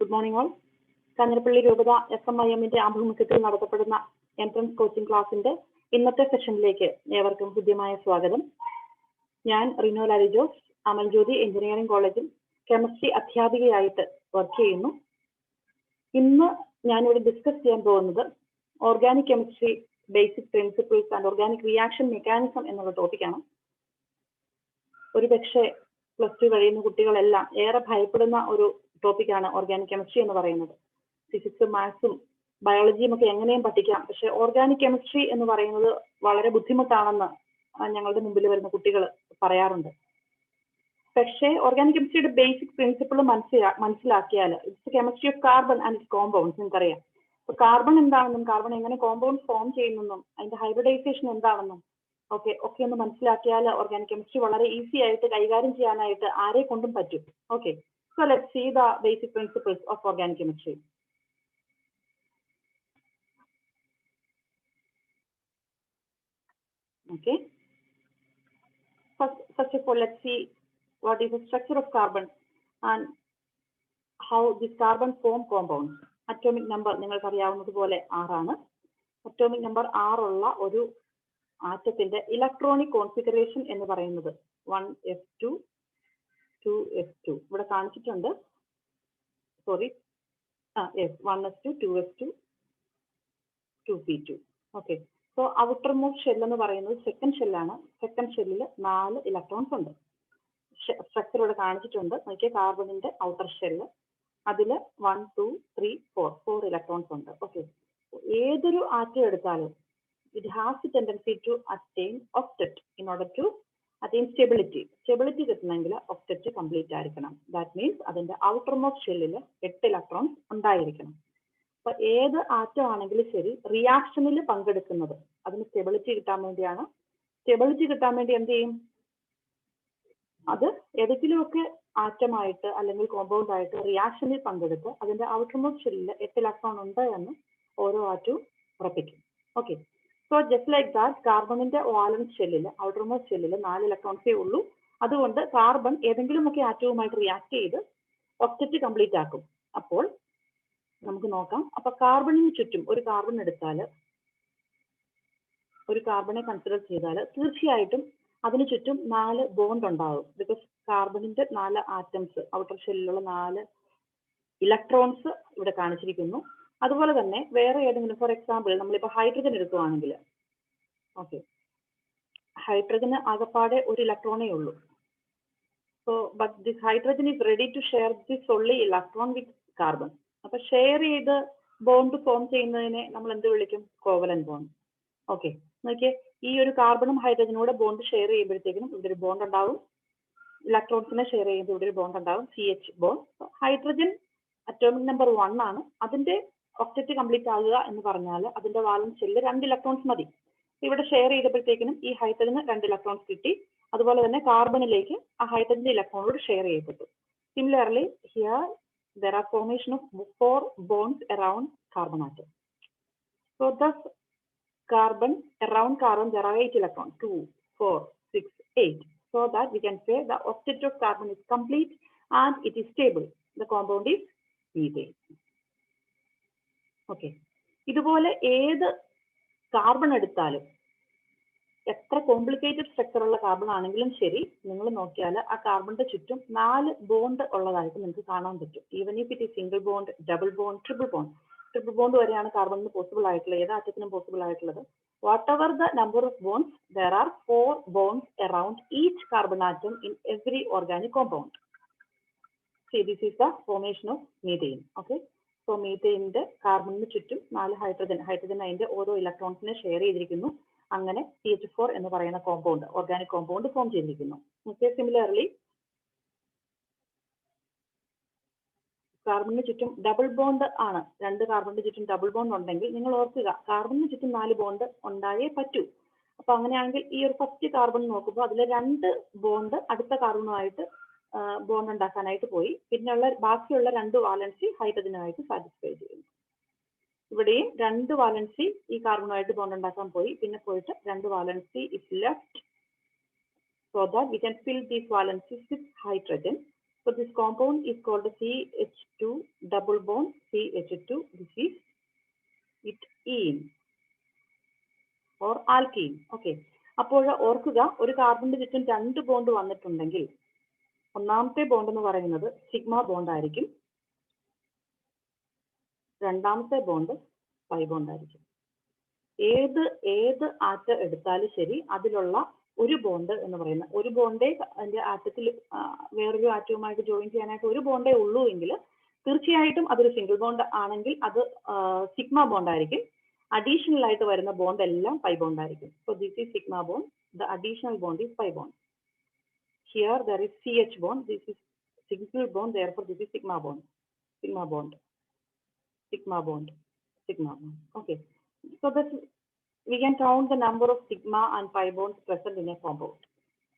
Good morning all. Kanjirappally രൂപത SMIM-ന്റെ ആഭിമുഖ്യത്തിൽ നടത്തപ്പെടുന്ന എൻട്രൻസ് കോച്ചിംഗ് ക്ലാസിന്റെ ഇന്നത്തെ സെഷനിലേക്ക് ഏവർക്കും ഹൃദ്യമായ സ്വാഗതം. ഞാൻ റിനോ ലാരി ജോസ്, അമൽജ്യോതി എഞ്ചിനീയറിംഗ് കോളേജിൽ കെമിസ്ട്രി അധ്യാപികയായിട്ട് വർക്ക് ചെയ്യുന്നു. ഇന്ന് ഞാനിവിടെ ഡിസ്കസ് ചെയ്യാൻ പോകുന്നത് organic chemistry basic principles and organic reaction mechanism എന്നുള്ള ടോപ്പിക്കാണ്. ഒരുപക്ഷെ പ്ലസ് ടു കഴിയുന്ന കുട്ടികളെല്ലാം ഏറെ ഭയപ്പെടുന്ന ഒരു ടോപ്പിക്കാണ് ഓർഗാനിക് കെമിസ്ട്രി എന്ന് പറയുന്നത്. ഫിസിക്സും മാത്സും ബയോളജിയും ഒക്കെ എങ്ങനെയും പഠിക്കാം, പക്ഷെ ഓർഗാനിക് കെമിസ്ട്രി എന്ന് പറയുന്നത് വളരെ ബുദ്ധിമുട്ടാണെന്ന് ഞങ്ങളുടെ മുമ്പിൽ വരുന്ന കുട്ടികൾ പറയാറുണ്ട്. പക്ഷേ ഓർഗാനിക് കെമിസ്ട്രിയുടെ ബേസിക് പ്രിൻസിപ്പിൾ മനസ്സിലാക്കിയാൽ it's chemistry of carbon and it's compounds നിങ്ങൾക്കറിയാം. അപ്പൊ കാർബൺ എന്താണെന്നും കാർബൺ എങ്ങനെ കോമ്പൗണ്ട് ഫോം ചെയ്യുന്നെന്നും അതിന്റെ ഹൈബ്രിഡൈസേഷൻ എന്താണെന്നും ഒക്കെ ഒന്ന് മനസ്സിലാക്കിയാൽ ഓർഗാനിക് കെമിസ്ട്രി വളരെ ഈസി ആയിട്ട് കൈകാര്യം ചെയ്യാനായിട്ട് ആരെ കൊണ്ടും പറ്റും. Okay, so let's see the basic principles of organic chemistry. Okay, first of all, let's see what is the structure of carbon and how this carbon form compounds. Atomic number നിങ്ങൾക്ക് അറിയാവുന്നതുപോലെ 6 ആണ്. Atomic number 6 ഉള്ള ഒരു ആറ്റത്തിന്റെ electronic configuration എന്ന് പറയുന്നത് 1s2 2s2 ഇവിടെ കാണിച്ചിട്ടുണ്ട്. Sorry, 1s2 2s2 2p2. Okay, so outer most shell എന്ന് പറയുന്നത് സെക്കൻഡ് ഷെല്ലാണ്. സെക്കൻഡ് ഷെല്ലിൽ 4 ഇലക്ട്രോൺസ് ഉണ്ട്. സ്ട്രക്ചർ ഇവിടെ കാണിച്ചിട്ടുണ്ട്. നോക്കിയാൽ കാർബണിന്റെ ഔട്ടർ ഷെല്ല്, അതിൽ 1 2 3 4 ഇലക്ട്രോൺസ് ഉണ്ട്. ഓക്കെ, ഏതൊരു ആറ്റം എടുത്താലും it has the tendency to attain octet in order to attain stability. Stability കിട്ടണമെങ്കിൽ octet കംപ്ലീറ്റ് ആയിരിക്കണം. ദാറ്റ് മീൻസ് അതിന്റെ ഔട്ടർ മോസ്റ്റ് ഷെല്ലിൽ 8 ഇലക്ട്രോൺസ് ഉണ്ടായിരിക്കണം. അപ്പൊ ഏത് ആറ്റം ആണെങ്കിലും ശരി, റിയാക്ഷനിൽ പങ്കെടുക്കുന്നത് അതിന് സ്റ്റെബിലിറ്റി കിട്ടാൻ വേണ്ടിയാണ്. സ്റ്റെബിലിറ്റി കിട്ടാൻ വേണ്ടി എന്ത് ചെയ്യും? അത് ഏതെങ്കിലുമൊക്കെ ആറ്റമായിട്ട് അല്ലെങ്കിൽ കോമ്പൗണ്ട് ആയിട്ട് റിയാക്ഷനിൽ പങ്കെടുത്ത് അതിന്റെ ഔട്ടർ മോസ്റ്റ് ഷെല്ലിൽ 8 ഇലക്ട്രോൺ ഉണ്ട് എന്ന് ഓരോ ആറ്റവും ഉറപ്പിക്കും. Okay, so just like that കാർബണിന്റെ വാലൻസ് ഷെല്ലിൽ ഔട്ടർ മോസ്റ്റ് ഷെല്ലിൽ 4 ഇലക്ട്രോൺസേ ഉള്ളൂ. അതുകൊണ്ട് കാർബൺ ഏതെങ്കിലുമൊക്കെ ആറ്റവുമായിട്ട് റിയാക്ട് ചെയ്ത് ഒക്ടറ്റ് കംപ്ലീറ്റ് ആക്കും. അപ്പോൾ നമുക്ക് നോക്കാം. അപ്പൊ കാർബണിന് ചുറ്റും ഒരു കാർബൺ എടുത്താൽ, ഒരു കാർബണെ കൺസിഡർ ചെയ്താൽ തീർച്ചയായിട്ടും അതിന് ചുറ്റും 4 ബോണ്ട് ഉണ്ടാവും. ബിക്കോസ് കാർബണിന്റെ 4 ആറ്റംസ്, ഔട്ടർ ഷെല്ലിലുള്ള 4 ഇലക്ട്രോൺസ് ഇവിടെ കാണിച്ചിരിക്കുന്നു. അതുപോലെ തന്നെ വേറെ ഏതെങ്കിലും, ഫോർ എക്സാമ്പിൾ നമ്മളിപ്പോൾ ഹൈഡ്രജൻ എടുക്കുകയാണെങ്കിൽ, ഓക്കെ, ഹൈഡ്രജന് ആകെപ്പാടെ ഒരു ഇലക്ട്രോണേ ഉള്ളൂ. So but this hydrogen is ready to share this only electron with carbon. അപ്പൊ ഷെയർ ചെയ്ത് ബോണ്ട് ഫോം ചെയ്യുന്നതിനെ നമ്മൾ എന്ത് വിളിക്കും? Covalent bond. ഓക്കെ, നോക്കിയേ, ഈ ഒരു കാർബണും ഹൈഡ്രജനൂടെ ബോണ്ട് ഷെയർ ചെയ്യുമ്പോഴത്തേക്കും ഇവിടെ ഒരു ബോണ്ട് ഉണ്ടാവും. ഇലക്ട്രോൺസിനെ ഷെയർ ചെയ്യുമ്പോൾ ഇവിടെ ഒരു ബോണ്ട് ഉണ്ടാവും, CH bond. Hydrogen atomic number 1 ആണ്. അതിന്റെ ഒക്ടറ്റ് കംപ്ലീറ്റ് ആകുക എന്ന് പറഞ്ഞാൽ അതിന്റെ വാലൻസ് ഷെല്ലിൽ 2 ഇലക്ട്രോൺസ് മതി. ഇവിടെ ഷെയർ ചെയ്തപ്പോഴത്തേക്കിനും ഈ ഹൈഡ്രജന് 2 ഇലക്ട്രോൺസ് കിട്ടി. അതുപോലെ തന്നെ കാർബണിലേക്ക് ആ ഹൈഡ്രജന്റെ ഇലക്ട്രോണോട് ഷെയർ ചെയ്യപ്പെട്ടു. Similarly here there are formation of 4 bonds around carbon atom. So thus carbon, around carbon there are 8 electrons, 2 4 6 8, so that we can say the octet of carbon is complete and it is stable. The compound is methane. Okay, ഇതുപോലെ ഏത് carbon എടുത്താലും, എത്ര complicated structure ഉള്ള carbon ആണെങ്കിലും ശരി, നിങ്ങൾ നോക്കിയാൽ ആ കാർബണിന്റെ ചുറ്റും 4 ബോണ്ട് ഉള്ളതായിട്ട് നിങ്ങൾക്ക് കാണാൻ പറ്റും. Even if it is single bond, double bond, triple bond. Triple bond വരെയാണ് കാർബണിന് പോസിബിൾ ആയിട്ടുള്ളത്, ഏത് ആറ്റത്തിനും പോസിബിൾ ആയിട്ടുള്ളത്. Whatever the number of bonds, there are 4 bonds around each carbon atom in every organic compound. See, this is the formation of methane. Okay, so മീഥേനിന്റെ കാർബണിന് ചുറ്റും 4 hydrogen അതിന്റെ ഓരോ ഇലക്ട്രോൺസിനെ ഷെയർ ചെയ്തിരിക്കുന്നു. അങ്ങനെ CH4 എന്ന് പറയുന്ന കോമ്പൗണ്ട്, ഓർഗാനിക് കോമ്പൗണ്ട് ഫോം ചെയ്തിരിക്കുന്നു. ഓക്കെ, സിമിലർലി കാർബണിന് ചുറ്റും ഡബിൾ ബോണ്ട് ആണ്. 2 കാർബണിന് ചുറ്റും ഡബിൾ ബോണ്ട് ഉണ്ടെങ്കിൽ നിങ്ങൾ ഓർക്കുക, കാർബണിന് ചുറ്റും 4 ബോണ്ട് ഉണ്ടായേ പറ്റൂ. അപ്പൊ അങ്ങനെയാണെങ്കിൽ ഈ ഒരു ഫസ്റ്റ് കാർബൺ നോക്കുമ്പോൾ അതിൽ 2 ബോണ്ട് അടുത്ത കാർബണുമായിട്ട് ബോണ്ട് ഉണ്ടാക്കാനായിട്ട് പോയി. പിന്നെയുള്ള ബാക്കിയുള്ള 2 വാലൻസി ഹൈഡ്രജനുമായിട്ട് സാറ്റിസ്ഫൈ ചെയ്യുന്നു. ഇവിടെയും 2 വാലൻസി ഈ കാർബണുമായിട്ട് ബോണ്ട് ഉണ്ടാക്കാൻ പോയി. പിന്നെ പോയിട്ട് 2 valency is left, so that we can fill these valencies with hydrogen. So this compound is called CH2 double bond CH2, this is ethene or alkene. Okay. അപ്പോൾ ഓർക്കുക, ഒരു കാർബണിന്റെ ചുറ്റും 2 ബോണ്ട് വന്നിട്ടുണ്ടെങ്കിൽ ഒന്നാമത്തെ ബോണ്ട് എന്ന് പറയുന്നത് സിഗ്മ ബോണ്ട് ആയിരിക്കും, രണ്ടാമത്തെ ബോണ്ട് പൈ ബോണ്ട് ആയിരിക്കും. ഏത് ആറ്റം എടുത്താലും ശരി, അതിലുള്ള ഒരു ബോണ്ട് എന്ന് പറയുന്ന ഒരു ബോണ്ടേ അതിന്റെ ആറ്റത്തിൽ വേറൊരു ആറ്റവുമായിട്ട് ജോയിൻ ചെയ്യാനായിട്ട് ഒരു ബോണ്ടേ ഉള്ളൂ എങ്കിൽ തീർച്ചയായിട്ടും അതൊരു സിംഗിൾ ബോണ്ട് ആണെങ്കിൽ അത് സിഗ്മ ബോണ്ട് ആയിരിക്കും. അഡീഷണൽ ആയിട്ട് വരുന്ന ബോണ്ട് എല്ലാം പൈ ബോണ്ട് ആയിരിക്കും. So this is sigma bond, the additional bond is pi bond. Here there is CH bond, this is single bond, therefore this is sigma bond, sigma bond, sigma bond, sigma bond. Okay, so that we can count the number of sigma and pi bonds present in a compound.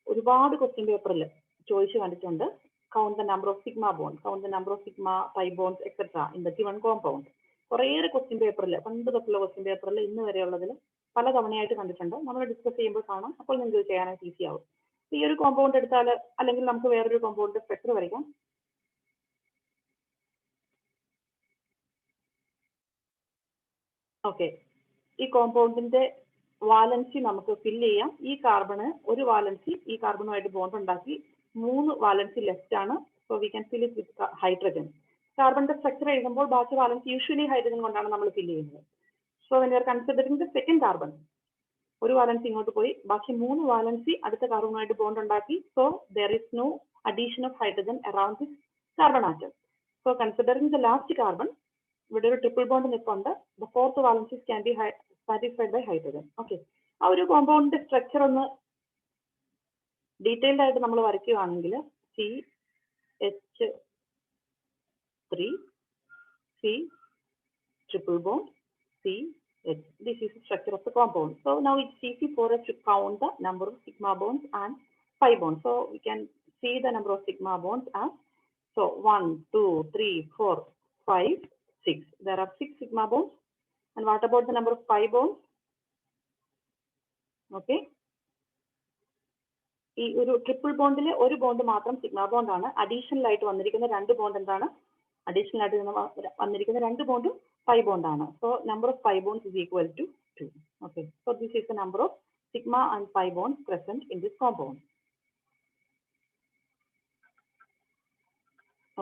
ഒരുപാട് question പേപ്പറിൽ ചോദിച്ചു കണ്ടിട്ടുണ്ട്, count the number of sigma bonds, count the number of sigma pi bonds etc. in the given compound. കുറേയേറെ question പേപ്പറിൽ, പണ്ട് തൊട്ടുള്ള question പേപ്പറിൽ ഇന്ന് വരെയുള്ളതിൽ പല തവണയായിട്ട് കണ്ടിട്ടുണ്ട്. നമ്മൾ ഡിസ്കസ് ചെയ്യുമ്പോൾ കാണാം, അപ്പോൾ നിങ്ങൾക്ക് ചെയ്യാനായിട്ട് ഈസി ആവും. ഈ ഒരു കോമ്പൗണ്ട് എടുത്താൽ, അല്ലെങ്കിൽ നമുക്ക് വേറൊരു കോമ്പൗണ്ട് സ്ട്രക്ചർ വരയ്ക്കാം. ഓക്കെ, ഈ കോമ്പൗണ്ടിന്റെ വാലൻസി നമുക്ക് ഫില്ല് ചെയ്യാം. ഈ കാർബണ് ഒരു വാലൻസി, ഈ കാർബണുമായിട്ട് ബോണ്ട് ഉണ്ടാക്കി 3 വാലൻസി ലെഫ്റ്റ് ആണ്. So we can fill it with hydrogen. കാർബണിന്റെ സ്ട്രക്ചർ എഴുതുമ്പോൾ ബാക്കി വാലൻസി യൂഷ്വലി ഹൈഡ്രജൻ കൊണ്ടാണ് നമ്മൾ ഫില്ല് ചെയ്യുന്നത്. So when you are considering the second carbon, ഒരു വാലൻസി ഇങ്ങോട്ട് പോയി, ബാക്കി 3 വാലൻസി അടുത്ത കാർബണുമായിട്ട് ബോണ്ട് ഉണ്ടാക്കി. So there is no addition of hydrogen around this carbon atom. So considering the last carbon, ഇവിടെ ഒരു ട്രിപ്പിൾ ബോണ്ട് നിൽപ്പുണ്ട്. The fourth valencies can be satisfied by hydrogen. Okay, ആ ഒരു കോമ്പൗണ്ടിന്റെ സ്ട്രക്ചർ ഒന്ന് ഡീറ്റെയിൽഡ് ആയിട്ട് നമ്മൾ വരയ്ക്കുകയാണെങ്കിൽ CH3, C triple bond, CH. This is the structure of the compound. So now it's easy for us to count the number of sigma bonds and pi bonds. So we can see the number of sigma bonds as, so 1, 2, 3, 4, 5, 6. There are 6 sigma bonds. And what about the number of pi bonds? Okay. ഈ ഒരു triple ബോണ്ടിലെ ഒരു bond മാത്രം sigma bond ആണ്. Additional ആയിട്ട് വന്നിരിക്കുന്ന 2 bond എന്താണ്? Additional ആയിട്ട് വന്നിരിക്കുന്ന 2 ബോണ്ടും പൈ ബോണ്ട് ആണ്. So number of pi bonds is equal to 2. Okay, so this is the number of sigma and pi bonds present in this compound.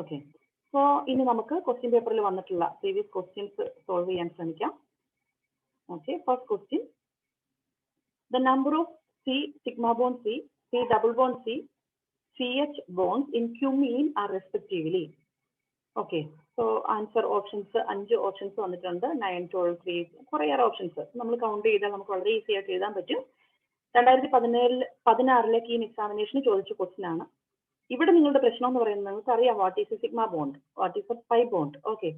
Okay, so ഇനി നമുക്ക് ക്വസ്റ്റ്യൻ പേപ്പറിൽ വന്നിട്ടുള്ള പ്രീവിയസ് ക്വസ്റ്റ്യൻസ് സോൾവ് ചെയ്യാൻ ശ്രമിക്കാം. Okay, first question, the number of sigma bond C, double bond C, CH bonds in cumene are respectively. Okay, so answer options 5 options വന്നിട്ടുണ്ട്. 9, 12, 3, കുറേയേറെ options നമ്മൾ count ചെയ്താൽ നമുക്ക് വളരെ ഈസി ആയിട്ട് എഴുതാൻ പറ്റും. 2016 കീം എക്സാമിനേഷന് ചോദിച്ച ക്വസ്റ്റ്യൻ ആണ്. ഇവിടെ നിങ്ങളുടെ പ്രശ്നം എന്ന് പറയുന്നത്, നിങ്ങൾക്ക് അറിയാം what is A sigma bond, what is A pi bond, okay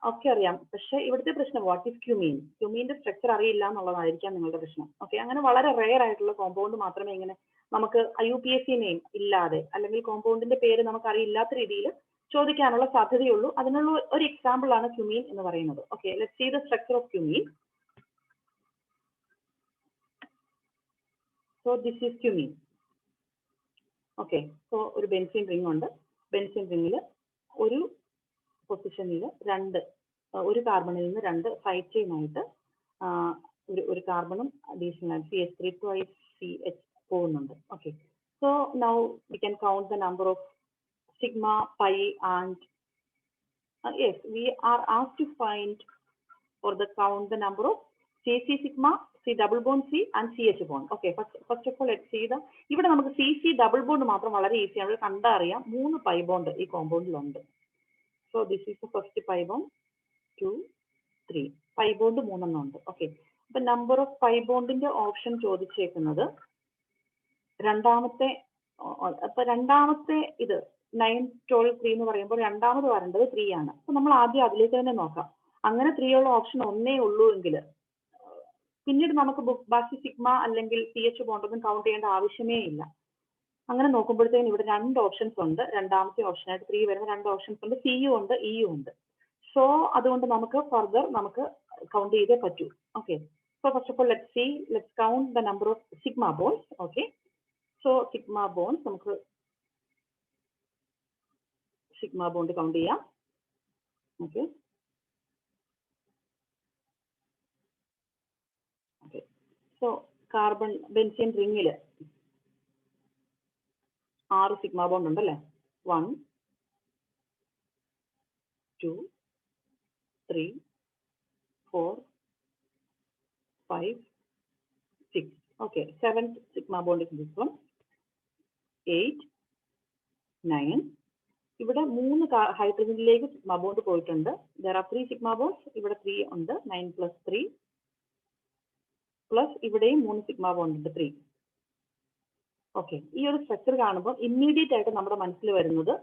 ഒക്കെ അറിയാം. പക്ഷേ ഇവിടുത്തെ പ്രശ്നം വാട്ട് ഈസ് ക്യൂമീൻ, ക്യൂമീന്റെ സ്ട്രക്ചർ അറിയില്ല എന്നുള്ളതായിരിക്കാം നിങ്ങളുടെ പ്രശ്നം. ഓക്കെ, അങ്ങനെ വളരെ റെയർ ആയിട്ടുള്ള കോമ്പൗണ്ട് മാത്രമേ ഇങ്ങനെ നമുക്ക് IUPAC നെയിം ഇല്ലാതെ, അല്ലെങ്കിൽ കോമ്പൗണ്ടിന്റെ പേര് നമുക്ക് അറിയില്ലാത്ത രീതിയിൽ ചോദിക്കാനുള്ള സാധ്യതയുള്ളൂ. അതിനുള്ള ഒരു എക്സാമ്പിൾ ആണ് ക്യൂമീൻ എന്ന് പറയുന്നത്. Okay, let's see the structure of cumene. So this is cumene. Okay, so ഒരു ബെൻസീൻ റിംഗ് ഉണ്ട്. ബെൻസീൻ റിംഗിൽ ഒരു പൊസിഷനിൽ ഒരു കാർബണിൽ നിന്ന് 2 സൈഡ് ചെയിൻ ആയിട്ട് ഒരു കാർബണും അഡീഷണൽ CH3 twice CH പോകുന്നുണ്ട്. Okay, so now we can count the number of sigma, pi and yes, we are asked to find or the count the number of CC sigma, C double bond C and CH bond. Okay, first of all let's see the, ഇവിടെ നമുക്ക് CC double bond മാത്രം വളരെ easy ആണ്, കണ്ടാ അറിയാം. 3 pi bond ഈ കോമ്പൗണ്ടിലുണ്ട്. So this is the first pi bond, 2, 3 pi bond 3 എണ്ണം ഉണ്ട്. ഓക്കെ, അപ്പൊ നമ്പർ ഓഫ് pi ബോണ്ടിന്റെ ഓപ്ഷൻ ചോദിച്ചേക്കുന്നത് രണ്ടാമത്തെ ഇത് 9, 12, 3 എന്ന് പറയുമ്പോൾ രണ്ടാമത് വരേണ്ടത് 3 ആണ്. അപ്പൊ നമ്മൾ ആദ്യം അതിലേക്ക് തന്നെ നോക്കാം. അങ്ങനെ 3 ഉള്ള ഓപ്ഷൻ ഒന്നേ ഉള്ളൂ എങ്കിൽ പിന്നീട് നമുക്ക് ബാക്കി സിഗ്മ അല്ലെങ്കിൽ CH ബോണ്ടൊന്നും കൗണ്ട് ചെയ്യേണ്ട ആവശ്യമേ ഇല്ല. അങ്ങനെ നോക്കുമ്പോഴത്തേക്കും ഇവിടെ 2 ഓപ്ഷൻസ് ഉണ്ട്. രണ്ടാമത്തെ ഓപ്ഷനായിട്ട് 3 വരുന്ന 2 ഓപ്ഷൻസ് ഉണ്ട്, സിയും ഉണ്ട് ഇയും ഉണ്ട്. സോ അതുകൊണ്ട് നമുക്ക് ഫർദർ നമുക്ക് കൗണ്ട് ചെയ്തേ പറ്റൂ. Okay, so first of all let's count the number of sigma bonds. Okay, so sigma bonds നമുക്ക് സിഗ്മ ബോണ്ട് കൗണ്ട് ചെയ്യാം. Okay. Okay. So carbon benzene ringil 6 sigma bond ഉണ്ടല്ലേ? 1 2 3 4 5 6. Okay, 7th sigma bond is this one. 8 9. ഇവിടെ 3 ഹൈഡ്രജനിലേക്ക് sigma bond പോയിട്ടുണ്ട്. There are 3 sigma bonds. ഇവിടെ 3 ഉണ്ട്. 9 plus 3 plus ഇവിടെയും 3 sigma bond ഉണ്ട് 3. Okay, ഈ ഒരു സ്ട്രക്ചർ കാണുമ്പോൾ ഇമ്മീഡിയറ്റ് ആയിട്ട് നമ്മുടെ മനസ്സിൽ വരുന്നത്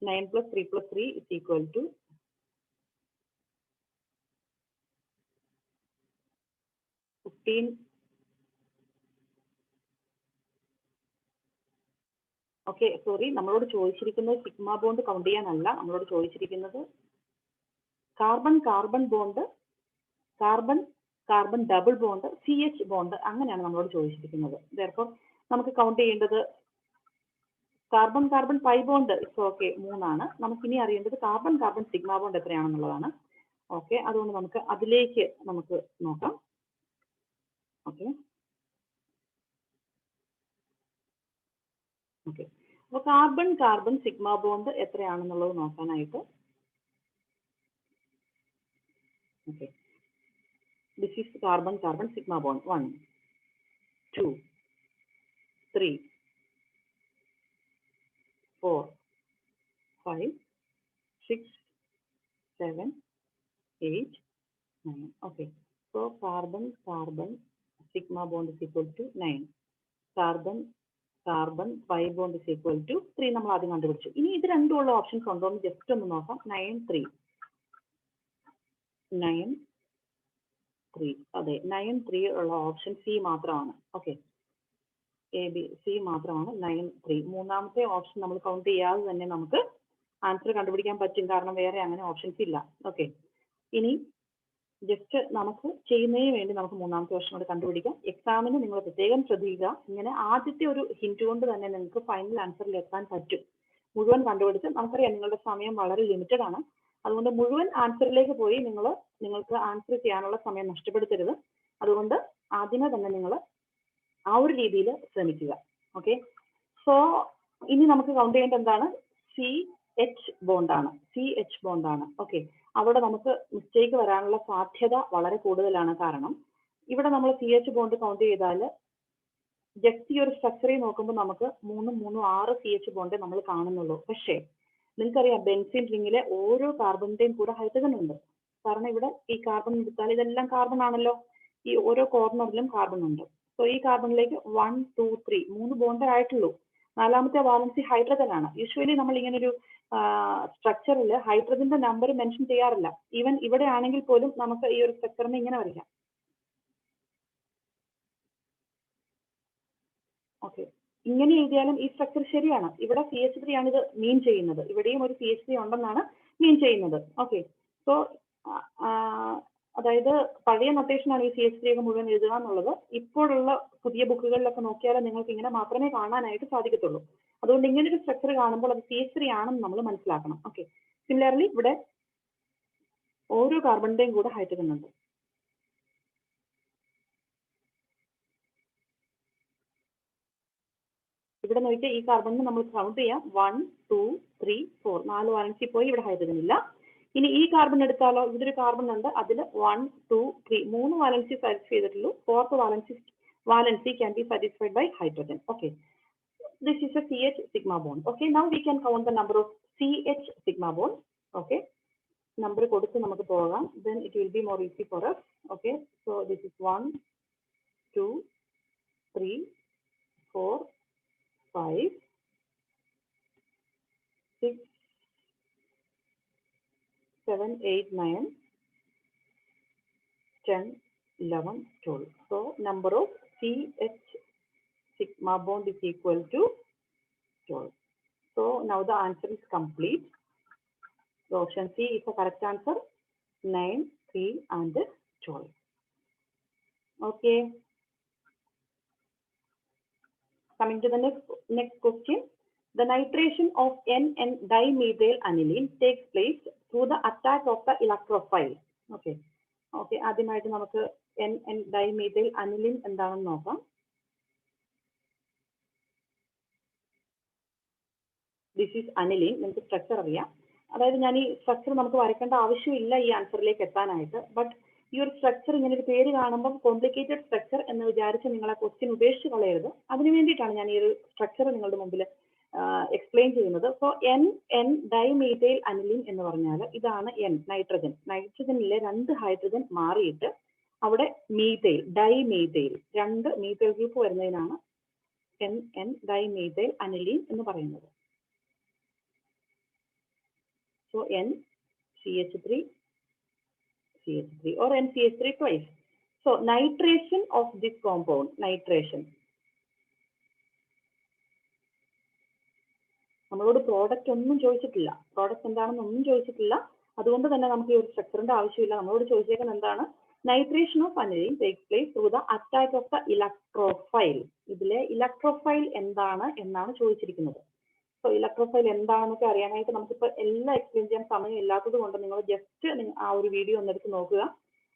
9 plus 3 plus 3 is equal to 15. Okay, sorry, നമ്മളോട് ചോദിച്ചിരിക്കുന്നത് സിഗ്മ ബോണ്ട് കൗണ്ട് ചെയ്യാനല്ല. നമ്മളോട് ചോദിച്ചിരിക്കുന്നത് carbon carbon bond, carbon carbon double bond, CH bond, അങ്ങനെയാണ് നമ്മളോട് ചോദിച്ചിരിക്കുന്നത്. therefore നമുക്ക് കൗണ്ട് ചെയ്യേണ്ടത് carbon carbon pi bond it's okay 3 ആണ്. നമുക്കിനി അറിയേണ്ടത് കാർബൺ കാർബൺ സിഗ്മ ബോണ്ട് എത്രയാണെന്നുള്ളതാണ്. ഓക്കെ, അതുകൊണ്ട് നമുക്ക് അതിലേക്ക് നമുക്ക് നോക്കാം. ഓക്കെ ഓക്കെ അപ്പോൾ കാർബൺ കാർബൺ സിഗ്മ ബോണ്ട് എത്രയാണെന്നുള്ളത് നോക്കാനായിട്ട് okay, this is carbon carbon sigma bond 1 2 3 4 5 6 7 8 9. Okay, so carbon carbon sigma bond is equal to 9. Carbon carbon pi bond is equal to 3. നമ്മൾ ആദ്യം കണ്ടുപിടിച്ചു. ഇനി ഇത് രണ്ടുമുള്ള ഓപ്ഷൻസ് ഉണ്ടോ എന്ന് ജസ്റ്റ് ഒന്ന് നോക്കാം. 9 3 9 3. അതെ, 9 3 ഉള്ള ഓപ്ഷൻ സി മാത്രമാണ്. ഓക്കെ, സി മാത്രമാണ് 9 3. മൂന്നാമത്തെ ഓപ്ഷൻ നമ്മൾ കൗണ്ട് ചെയ്യാതെ തന്നെ നമുക്ക് ആൻസർ കണ്ടുപിടിക്കാൻ പറ്റും, കാരണം വേറെ അങ്ങനെ ഓപ്ഷൻസ് ഇല്ല. ഓക്കെ, ഇനി ജസ്റ്റ് നമുക്ക് ചെയ്യുന്നതിന് വേണ്ടി നമുക്ക് മൂന്നാമത്തെ ഓപ്ഷൻ കൂടെ കണ്ടുപിടിക്കാം. എക്സാമിന് നിങ്ങൾ പ്രത്യേകം ശ്രദ്ധിക്കുക. ഇങ്ങനെ ആദ്യത്തെ ഒരു ഹിന്റ് കൊണ്ട് തന്നെ നിങ്ങൾക്ക് ഫൈനൽ ആൻസറിൽ എത്താൻ പറ്റും. മുഴുവൻ കണ്ടുപിടിച്ച്, നമുക്കറിയാം നിങ്ങളുടെ സമയം വളരെ ലിമിറ്റഡ് ആണ്. അതുകൊണ്ട് മുഴുവൻ ആൻസറിലേക്ക് പോയി നിങ്ങൾക്ക് ആൻസർ ചെയ്യാനുള്ള സമയം നഷ്ടപ്പെടുത്തരുത്. അതുകൊണ്ട് ആദ്യമേ തന്നെ നിങ്ങൾ ആ ഒരു രീതിയിൽ ശ്രമിക്കുക. ഓക്കെ, സോ ഇനി നമുക്ക് കൗണ്ട് ചെയ്യേണ്ടത് എന്താണ്? CH ബോണ്ടാണ്. CH ബോണ്ടാണ്. ഓക്കെ, അവിടെ നമുക്ക് മിസ്റ്റേക്ക് വരാനുള്ള സാധ്യത വളരെ കൂടുതലാണ്. കാരണം ഇവിടെ നമ്മൾ CH ബോണ്ട് കൗണ്ട് ചെയ്താൽ ജസ്റ്റ് ഈ ഒരു സ്ട്രക്ചറിൽ നോക്കുമ്പോൾ നമുക്ക് 3 3 6 CH ബോണ്ടേ നമ്മൾ കാണുന്നുള്ളൂ. പക്ഷേ നിങ്ങൾക്കറിയാം ബെൻസീൻ റിങ്ങിലെ ഓരോ കാർബണിന്റെയും കൂടെ ഹൈഡ്രജൻ ഉണ്ട്. കാരണം ഇവിടെ ഈ കാർബൺ എടുത്താൽ ഇതെല്ലാം കാർബൺ ആണല്ലോ. ഈ ഓരോ കോർണറിലും കാർബൺ ഉണ്ട്. സോ ഈ കാർബണിലേക്ക് 1 2 3 3 ബോണ്ടേ ആയിട്ടുള്ളൂ. നാലാമത്തെ വാലൻസി ഹൈഡ്രജൻ ആണ്. യൂഷ്വലി നമ്മൾ ഇങ്ങനെ ഒരു സ്ട്രക്ചറിൽ ഹൈഡ്രജന്റെ നമ്പർ മെൻഷൻ ചെയ്യാറില്ല. ഈവൻ ഇവിടെ ആണെങ്കിൽ പോലും നമുക്ക് ഈ ഒരു സ്ട്രക്ചറിന് ഇങ്ങനെ വരില്ല. ഓക്കെ, ഇങ്ങനെ എഴുതിയാലും ഈ സ്ട്രക്ചർ ശരിയാണ്. ഇവിടെ CH3 ആണ് ഇത് മീൻ ചെയ്യുന്നത്. ഇവിടെയും ഒരു CH3 ഉണ്ടെന്നാണ് മീൻ ചെയ്യുന്നത്. ഓക്കെ, സോ അതായത് പഴയ നൊട്ടേഷനാണ് ഈ CH3 ഒക്കെ മുഴുവൻ എഴുതുക എന്നുള്ളത്. ഇപ്പോഴുള്ള പുതിയ ബുക്കുകളിലൊക്കെ നോക്കിയാൽ നിങ്ങൾക്ക് ഇങ്ങനെ മാത്രമേ കാണാനായിട്ട് സാധിക്കത്തുള്ളൂ. അതുകൊണ്ട് ഇങ്ങനെ ഒരു സ്ട്രക്ചർ കാണുമ്പോൾ അത് CH3 ആണെന്ന് നമ്മൾ മനസ്സിലാക്കണം. ഓക്കെ, സിമിലർലി ഇവിടെ ഓരോ കാർബണിന്റെയും കൂടെ ഹൈഡ്രജൻ ഉണ്ട്. ഇവിടെ നോക്കിയാൽ ഈ കാർബണിന് നമ്മൾ കൗണ്ട് ചെയ്യാം. 1 2 3 4 4 വാലൻസി പോയി, ഇവിടെ ഹൈഡ്രജൻ ഇല്ല. ഇനി ഈ കാർബൺ എടുത്താലോ, ഇതൊരു കാർബൺ ഉണ്ട്, അതിൽ 1 2 3 3 വാലൻസി സാറ്റിസ്ഫൈ ചെയ്തിട്ടുള്ളൂ. 4th valency can be satisfied by hydrogen. Okay, this is a CH sigma bond. Okay, now we can count the number of CH sigma bond. Okay, number കൊടുത്ത് നമുക്ക് പോകാം. Then it will be more easy for us. Okay, so this is 1 2 3 4 5 6 7 8 9 10 11 12. So number of CH sigma bond is equal to 12. So now the answer is complete. So option C is the correct answer. 9 3 and 12. Okay, coming to the next question. The nitration of NN dimethyl aniline takes place through the attack of the electrophile. Okay. Okay. ആദ്യമായിട്ട് നമുക്ക് N dimethyl aniline എന്താണെന്ന് നോക്കാം. This is aniline. നമുക്ക് structure അറിയാം. അതായത് ഞാൻ ഈ structure നമുക്ക് വരയ്ക്കേണ്ട ആവശ്യമില്ല ഈ ആൻസറിലേക്ക് എത്താനായിട്ട്. ബട്ട് ഈ ഒരു സ്ട്രക്ചർ ഇങ്ങനെ ഒരു പേര് കാണുമ്പോൾ കോംപ്ലിക്കേറ്റഡ് സ്ട്രക്ചർ എന്ന് വിചാരിച്ച് നിങ്ങളെ ക്വസ്റ്റ്യൻ ഉപേക്ഷിച്ച് കളയരുത്. അതിനു വേണ്ടിയിട്ടാണ് ഞാൻ ഈ ഒരു സ്ട്രക്ചർ നിങ്ങളുടെ മുമ്പിൽ എക്സ്പ്ലെയിൻ ചെയ്യുന്നത്. സോ N ഡൈമീഥൈൽ അനിലിൻ എന്ന് പറഞ്ഞാൽ ഇതാണ് N, നൈട്രജൻ. നൈട്രജനിലെ 2 ഹൈഡ്രജൻ മാറിയിട്ട് അവിടെ മീഥൈൽ, ഡൈമീഥൈൽ, 2 മീഥൈൽ ഗ്രൂപ്പ് വരുന്നതിനാണ് N ഡൈമീഥൈൽ അനിലിൻ എന്ന് പറയുന്നത്. So NCH3 or NCH3 twice. So nitration of this compound, nitration. നമ്മളോട് പ്രോഡക്റ്റ് ഒന്നും ചോദിച്ചിട്ടില്ല, പ്രോഡക്റ്റ് എന്താണെന്ന് ഒന്നും ചോദിച്ചിട്ടില്ല. അതുകൊണ്ട് തന്നെ നമുക്ക് ഈ ഒരു സ്ട്രക്ചറിന്റെ ആവശ്യമില്ല. നമ്മളോട് ചോദിച്ചേക്കുന്നത് എന്താണ്? Nitration of aniline takes place through the attack of the electrophile. ഇതിലെ ഇലക്ട്രോഫൈൽ എന്താണ് എന്നാണ് ചോദിച്ചിരിക്കുന്നത്. സോ ഇലക്ട്രോഫൈൽ എന്താണെന്നൊക്കെ അറിയാനായിട്ട് നമുക്കിപ്പോൾ എല്ലാം എക്സ്പ്ലെയിൻ ചെയ്യാൻ സമയം ഇല്ലാത്തത് കൊണ്ട് നിങ്ങൾ ജസ്റ്റ് ആ ഒരു വീഡിയോ ഒന്നെടുത്ത് നോക്കുക.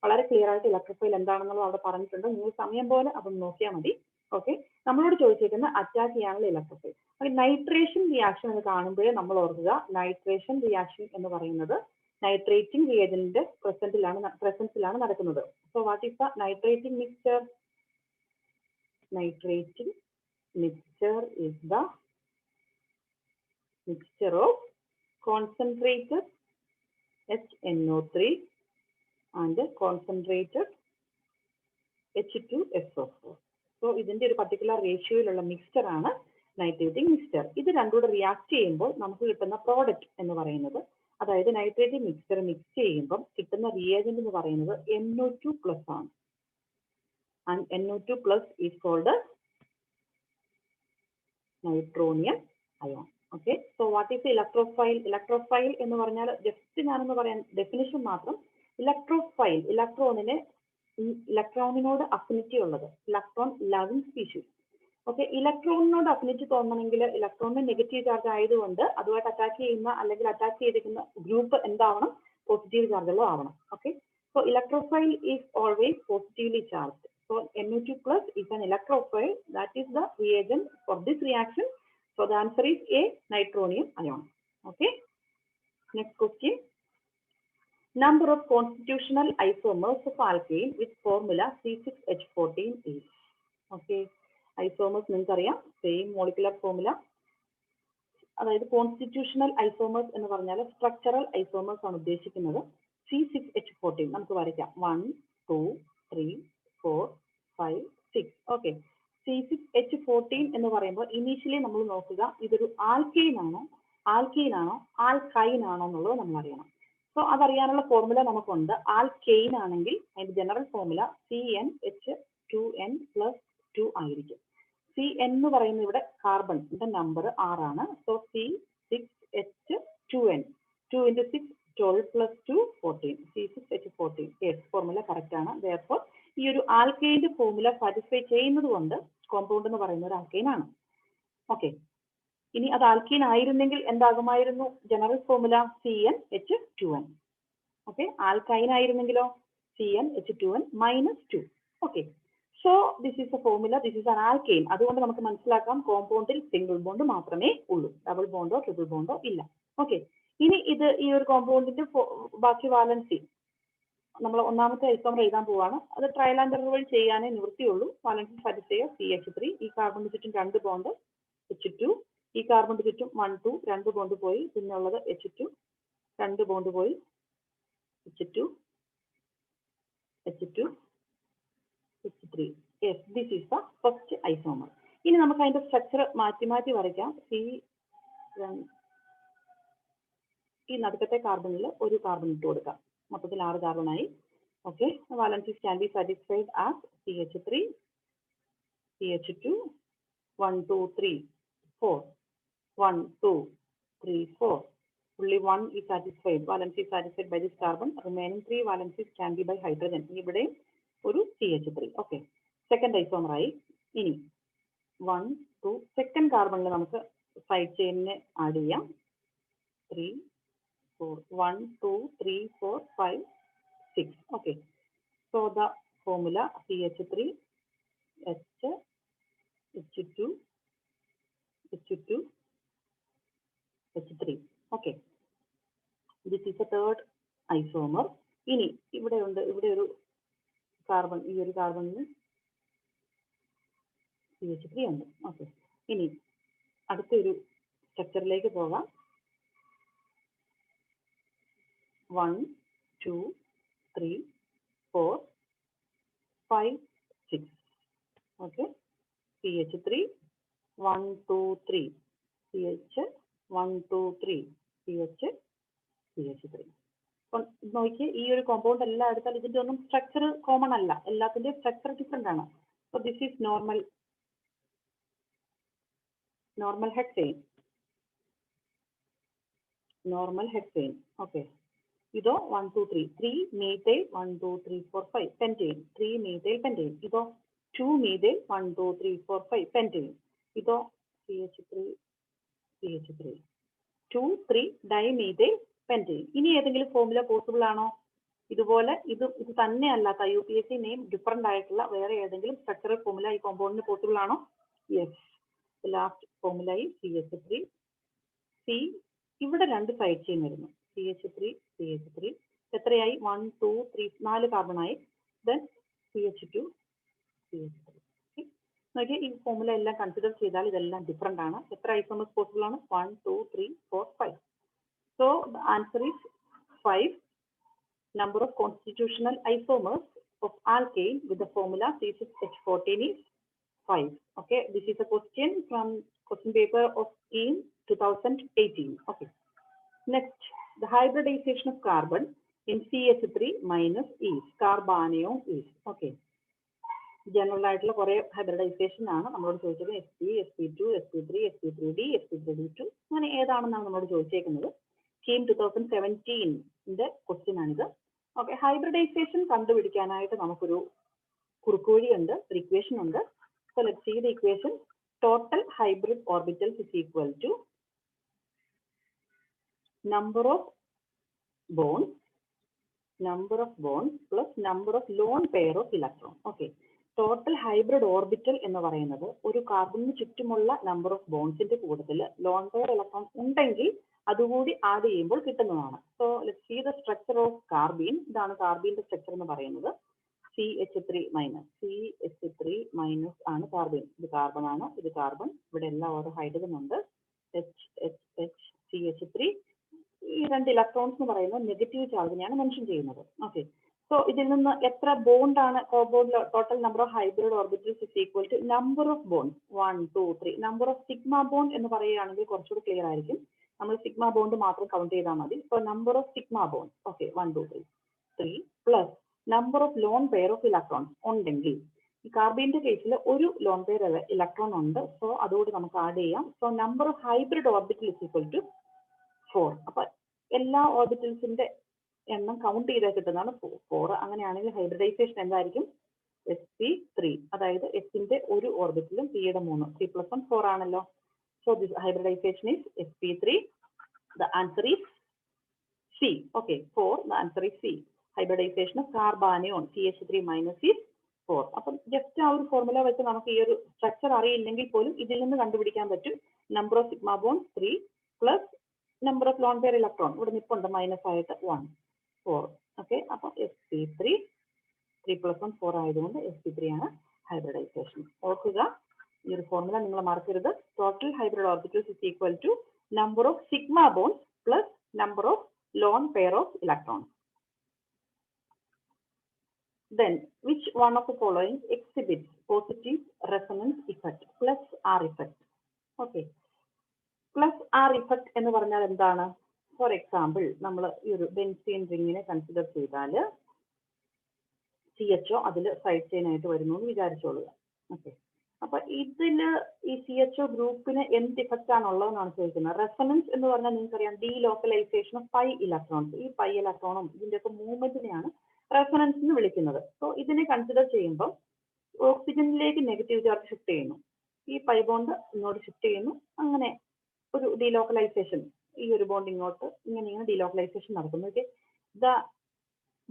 വളരെ ക്ലിയർ ആയിട്ട് ഇലക്ട്രോഫൈൽ എന്താണെന്നുള്ളത് അവിടെ പറഞ്ഞിട്ടുണ്ട്. നിങ്ങൾ സമയം പോലെ അതൊന്ന് നോക്കിയാൽ മതി. ഓക്കെ. നമ്മളോട് ചോദിച്ചേക്കുന്ന അറ്റാക്ക് ചെയ്യാനുള്ള ഇലക്ട്രോഫൈൽ. നൈട്രേഷൻ റിയാക്ഷൻ എന്ന് കാണുമ്പോഴേ നമ്മൾ ഓർക്കുക, നൈട്രേഷൻ റിയാക്ഷൻ എന്ന് പറയുന്നത് നൈട്രേറ്റിംഗ് റിയേജന്റിന്റെ പ്രസൻസിലാണ് നടക്കുന്നത്. So what is the nitrating mixture? Nitrating mixture is the mixture of concentrated HNO3 and concentrated H2SO4. So ഇതിന്റെ ഒരു പർട്ടിക്കുലർ റേഷ്യോയിലുള്ള മിക്സ്ചർ ആണ് നൈട്രേറ്റിംഗ് മിക്സ്ചർ. ഇത് രണ്ടുകൂടെ റിയാക്ട് ചെയ്യുമ്പോൾ നമുക്ക് കിട്ടുന്ന പ്രോഡക്റ്റ് എന്ന് പറയുന്നത്, അതായത് നൈട്രേറ്റിംഗ് മിക്സ്ചർ മിക്സ് ചെയ്യുമ്പോൾ കിട്ടുന്ന റിയേജന്റ് എന്ന് പറയുന്നത് NO2+ ആണ്. And NO2+ is called nitronium ion. Okay, so what is the electrophile? Electrophile എന്ന് പറഞ്ഞാൽ ജസ്റ്റ് ഞാനൊന്ന് പറയാൻ ഡെഫിനിഷൻ മാത്രം. ഇലക്ട്രോഫൈൽ, ഇലക്ട്രോണിനോട് അഫിനിറ്റി ഉള്ളത്, ഇലക്ട്രോൺ ലവിംഗ് സ്പീഷീസ്. ഓക്കെ, ഇലക്ട്രോണിനോട് അഫിനിറ്റി തോന്നണമെങ്കിൽ ഇലക്ട്രോണിന് നെഗറ്റീവ് ചാർജ് ആയതുകൊണ്ട് അതുമായിട്ട് അറ്റാക്ക് ചെയ്യുന്ന അല്ലെങ്കിൽ അറ്റാക്ക് ചെയ്തിരിക്കുന്ന ഗ്രൂപ്പ് എന്താവണം? പോസിറ്റീവ് ചാർജുള്ള ആവണം. Okay, so electrophile is always positively charged. So NO2+ is an electrophile. That is the reagent for this reaction. So the answer is A, nitronium ion. Okay. Next question. Number of constitutional isomers of alkane with formula C6H14 is. Okay. Isomers നിങ്ങൾക്ക് അറിയാം, same molecular formula. അതായത് constitutional isomers എന്ന് പറഞ്ഞാൽ structural isomers ആണ് ഉദ്ദേശിക്കുന്നത്. C6H14 നമുക്ക് വരയ്ക്കാം. 1, 2, 3, 4, 5, 6. Okay, C6H14 എന്ന് പറയുമ്പോൾ ഇനീഷ്യലി നമ്മൾ നോക്കുക ഇതൊരു ആൽക്കൈൻ ആണോ ആൽക്കൈൻ ആണോ എന്നുള്ളത് നമ്മൾ അറിയണം. സോ അതറിയാനുള്ള ഫോർമുല നമുക്കുണ്ട്. ആൽക്കൈൻ ആണെങ്കിൽ അതിന്റെ ജനറൽ ഫോർമുല CnH2n+2 ആയിരിക്കും. Cn എന്ന് പറയുന്നത് ഇവിടെ കാർബണിന്റെ നമ്പർ 6 ആണ്. So C6H2n, 2 × 6 12 + 2 14. C6H14. Yes, formula correct ആണ്. therefore ഈ ഒരു ആൽക്കൈന്റെ ഫോർമുല സാറ്റിസ്ഫൈ ചെയ്യുന്നത് കൊണ്ട് കോമ്പൗണ്ട് എന്ന് പറയുന്ന ഒരു ആൽക്കൈൻ ആണ്. ഓക്കെ, ഇനി അത് ആൽക്കൈൻ ആയിരുന്നെങ്കിൽ എന്താകുമായിരുന്നു? General formula CnH2n. Okay, alkyne ആയിരുന്നെങ്കിലോ CnH2n -2. Okay, so this is a formula, this is an alkyne. അതുകൊണ്ട് നമുക്ക് മനസ്സിലാക്കാം കോമ്പൗണ്ടിൽ സിംഗിൾ ബോണ്ട് മാത്രമേ ഉള്ളൂ, ഡബിൾ ബോണ്ടോ ട്രിപ്പിൾ ബോണ്ടോ ഇല്ല. ഓക്കെ, ഇനി ഇത് ഈ ഒരു കോമ്പൗണ്ടിന്റെ ബാക്കി വാലൻസി നമ്മൾ ഒന്നാമത്തെ ഐസോമർ എഴുതാൻ പോവാണ്. അത് ട്രയൽ ആൻഡ് എറർ വഴി ചെയ്യാനേ നിവൃത്തിയുള്ളൂ. വാലൻസി സാറ്റിസ്ഫൈ ചെയ്യുക CH3. ഈ കാർബണിന് ചുറ്റും 2 ബോണ്ട് H2. ഈ കാർബണിന് ചുറ്റും 1, 2 2 ബോണ്ട് പോയി. പിന്നെ ഉള്ളത് H2, 2 ബോണ്ട് പോയി H2, H2, H3. Yes, this is the first isomer. ഇനി നമുക്ക് അതിന്റെ സ്ട്രക്ചർ മാറ്റി വരയ്ക്കാം. ഈ നടുക്കത്തെ കാർബണിൽ ഒരു കാർബൺ ഇട്ട് കൊടുക്കാം. മൊത്തത്തിൽ 6 കാർബണായി. Okay, valencies can be satisfied as CH3, CH2, 1, 2, 3, 4, 1, 2, 3, 4. Only 1 is satisfied. Valence is satisfied by this carbon. Remaining 3 valencies can be by hydrogen. ഇവിടെ ഒരു CH3. ഓക്കെ, സെക്കൻഡ് ഐസോമർ ആയി. ഇനി 1, 2 സെക്കൻഡ് കാർബണിൽ നമുക്ക് സൈഡ് ചെയിനിനെ ആഡ് ചെയ്യാം. 3, 4. 1, 2, 3, 4, 5, 6. Okay. So the formula CH3, H, H2, H2, H3. Okay. This is the third isomer. ഇനി ഇവിടെ ഒരു carbon, ഈ ഒരു കാർബണിന് CH3 ഉണ്ട്. ഓക്കെ. ഇനി അടുത്തൊരു സ്ട്രക്ചറിലേക്ക് പോകാം. 1, 2, 3, 4, 5, 6. Okay. CH3, 1, 2, 3, CH, 1, 2, 3, CH, CH3. അപ്പം നോക്കിയേ, ഈ ഒരു കോമ്പൗണ്ട് എല്ലാം എടുത്താൽ ഇതിന്റെ ഒന്നും സ്ട്രക്ചർ കോമൺ അല്ല, എല്ലാത്തിന്റെയും സ്ട്രക്ചർ ഡിഫറെന്റ് ആണ്. So this is normal hexane. Okay. ഇതോ 1, 2, 3, 3 methyl, 1, 2, 3, 4, 5 pentane, 3 methyl pentane. ഇതോ 2 methyl, 1, 2, 3, 4, 5 pentane. ഇതോ CH3, 2, 3 dimethyl pentane. ഇനി ഏതെങ്കിലും ഫോർമുല പോസിബിൾ ആണോ? ഇതുപോലെ ഇത് തന്നെ അല്ലാത്ത IUPAC നെയിം ഡിഫറെന്റ് ആയിട്ടുള്ള വേറെ ഏതെങ്കിലും സ്ട്രക്ചറൽ ഫോർമുല ഈ കോമ്പൗണ്ടിന് പോസിബിൾ ആണോ? യെസ്. ലാസ്റ്റ് ഫോർമുല ഈ CH3, C. ഇവിടെ 2 സൈഡ് ചെയിൻ വരുന്നു. CH3 എത്രയായി? 1, 2, 3, 4 കാർബൺ ആയി. ദെൻ CH2, നോക്കിയാൽ ഈ ഫോർമുല എല്ലാം കൺസിഡർ ചെയ്താൽ ഇതെല്ലാം ഡിഫറെന്റ് ആണ്. എത്ര ഐസോമേഴ്സ് പോസിബിൾ ആണ്? 1, 2, 3, 4, 5. So the answer is 5. Number of constitutional isomers of alkane with the formula C6H14 is 5. Okay, this is a question from question paper of SCHEM 2018. Okay. Next, the hybridization of carbon in CH3 minus is carbanion is. Okay. General ആയിട്ടുള്ള കുറെ hybridisation ആണ് നമ്മളോട് ചോദിച്ചത്. SP, SP2, SP3, SP3D, SP3D2 അങ്ങനെ ഏതാണെന്നാണ് നമ്മളോട് ചോദിച്ചേക്കുന്നത്. SCHEM 2017ന്റെ question ആണിത്. Okay. Hybridisation കണ്ടുപിടിക്കാനായിട്ട് നമുക്കൊരു കുറുക്കുവഴിയുണ്ട്, ഒരു ഇക്വേഷൻ ഉണ്ട്. So let's see the equation. Total hybrid orbitals is equal to number of bonds plus number of lone pair of electron. Okay. Total hybrid orbital എന്ന് പറയുന്നത് ഒരു കാർബണിന് ചുറ്റുമുള്ള നമ്പർ ഓഫ് ബോൺസിന്റെ കൂട്ടത്തിൽ ലോൺ പെയർ ഇലക്ട്രോൺ ഉണ്ടെങ്കിൽ അതുകൂടി add ചെയ്യുമ്പോൾ കിട്ടുന്നതാണ്. So let's see the structure of carbene. ഇതാണ് കാർബീന്റെ സ്ട്രക്ചർ എന്ന് പറയുന്നത്. CH3 മൈനസ് ആണ് കാർബൺ. ഇത് കാർബൺ ആണ്, ഇത് കാർബൺ. ഇവിടെ എല്ലാം ഓരോ ഹൈഡ്രജൻ ഉണ്ട്. CH3. ഈ 2 ഇലക്ട്രോൺസ് എന്ന് പറയുന്നത് നെഗറ്റീവ് ചാർജിനെയാണ് മെൻഷൻ ചെയ്യുന്നത്. ഓക്കെ. സോ ഇതിൽ നിന്ന് എത്ര ബോണ്ട് ആണ് കോമ്പൗണ്ടിൽ? Total number of hybrid orbitals is equal to number of bond 1, 2, 3. Number of sigma bond എന്ന് പറയുകയാണെങ്കിൽ കുറച്ചുകൂടി ക്ലിയർ ആയിരിക്കും. നമ്മൾ സിഗ്മ ബോണ്ട് മാത്രം കൗണ്ട് ചെയ്താൽ മതി. So number of sigma bond. Okay. 1, 2, 3 plus number of lone pair of electrons ഉണ്ടെങ്കിൽ, ഈ കാർബീന്റെ കേസിൽ ഒരു ലോൺ പെയർ ഇലക്ട്രോൺ ഉണ്ട്. സോ അതുകൂടി നമുക്ക് ആഡ് ചെയ്യാം. So number of hybrid orbital is equal to 4. അപ്പൊ എല്ലാ ഓർബിറ്റൽസിന്റെ എണ്ണം കൗണ്ട് ചെയ്താൽ കിട്ടുന്നതാണ് 4. അങ്ങനെയാണെങ്കിൽ ഹൈബ്രിഡൈസേഷൻ എന്തായിരിക്കും? sp3. അതായത് എസിന്റെ ഒരു ഓർബിറ്റലും പിയുടെ 3. 3+1 4 ആണല്ലോ. So this hybridisation is sp3. The answer is C. Okay. 4. The answer is C. Hybridisation of carbanion CH3 minus is 4. അപ്പം ജസ്റ്റ് ആ ഒരു ഫോർമുല വെച്ച് നമുക്ക് ഈ ഒരു സ്ട്രക്ചർ അറിയില്ലെങ്കിൽ പോലും ഇതിൽ നിന്ന് കണ്ടുപിടിക്കാൻ പറ്റും. Number of sigma bond 3 plus number of lone pair electron ഇവിടെ നിപ്പുണ്ട് മൈനസ് ആയിട്ട് 1, 4. ഓക്കെ. അപ്പം sp3 3+1 4 ആയതുകൊണ്ട് sp3 ആണ് ഹൈബ്രിഡൈസേഷൻ. ഓർക്കുക, ഈ ഒരു ഫോർമുല നിങ്ങൾ മറക്കരുത്. Total hybrid orbitals is equal to number of sigma bond plus number of lone pair of electron. Then, which one of the following exhibits positive resonance effect? Plus R effect. Okay. Plus R effect എന്ന് പറഞ്ഞാൽ എന്താണ്? For example, നമ്മൾ ഈ ഒരു benzene റിങ്ങിനെ consider ചെയ്താൽ CHO അതിൽ side chain ആയിട്ട് വരുന്നു എന്ന് വിചാരിച്ചോളുക. ഓക്കെ. അപ്പൊ ഇതില് ഈ CHO ഗ്രൂപ്പിന് എന്ത് ഇഫക്റ്റ് ആണുള്ളതെന്നാണ് ചോദിക്കുന്നത്. റെസൊണൻസ് എന്ന് പറഞ്ഞാൽ നിങ്ങൾക്കറിയാം, ഡീലോക്കലൈസേഷൻ ഓഫ് പൈ ഇലക്ട്രോൺസ്. ഈ പൈ ഇലക്ട്രോണും ഇതിന്റെയൊക്കെ മൂവ്മെന്റിനെയാണ് റെസൊണൻസ് എന്ന് വിളിക്കുന്നത്. സോ ഇതിനെ കൺസിഡർ ചെയ്യുമ്പോൾ ഓക്സിജനിലേക്ക് നെഗറ്റീവ് ചാർജ് ഷിഫ്റ്റ് ചെയ്യുന്നു, ഈ പൈ ബോണ്ട് ഇങ്ങോട്ട് ഷിഫ്റ്റ് ചെയ്യുന്നു, അങ്ങനെ ഒരു ഡീലോക്കലൈസേഷൻ ഈ ഒരു ബോണ്ട് ഇങ്ങോട്ട് ഇങ്ങനെ ഡീലോക്കലൈസേഷൻ നടക്കുന്നു. Okay, the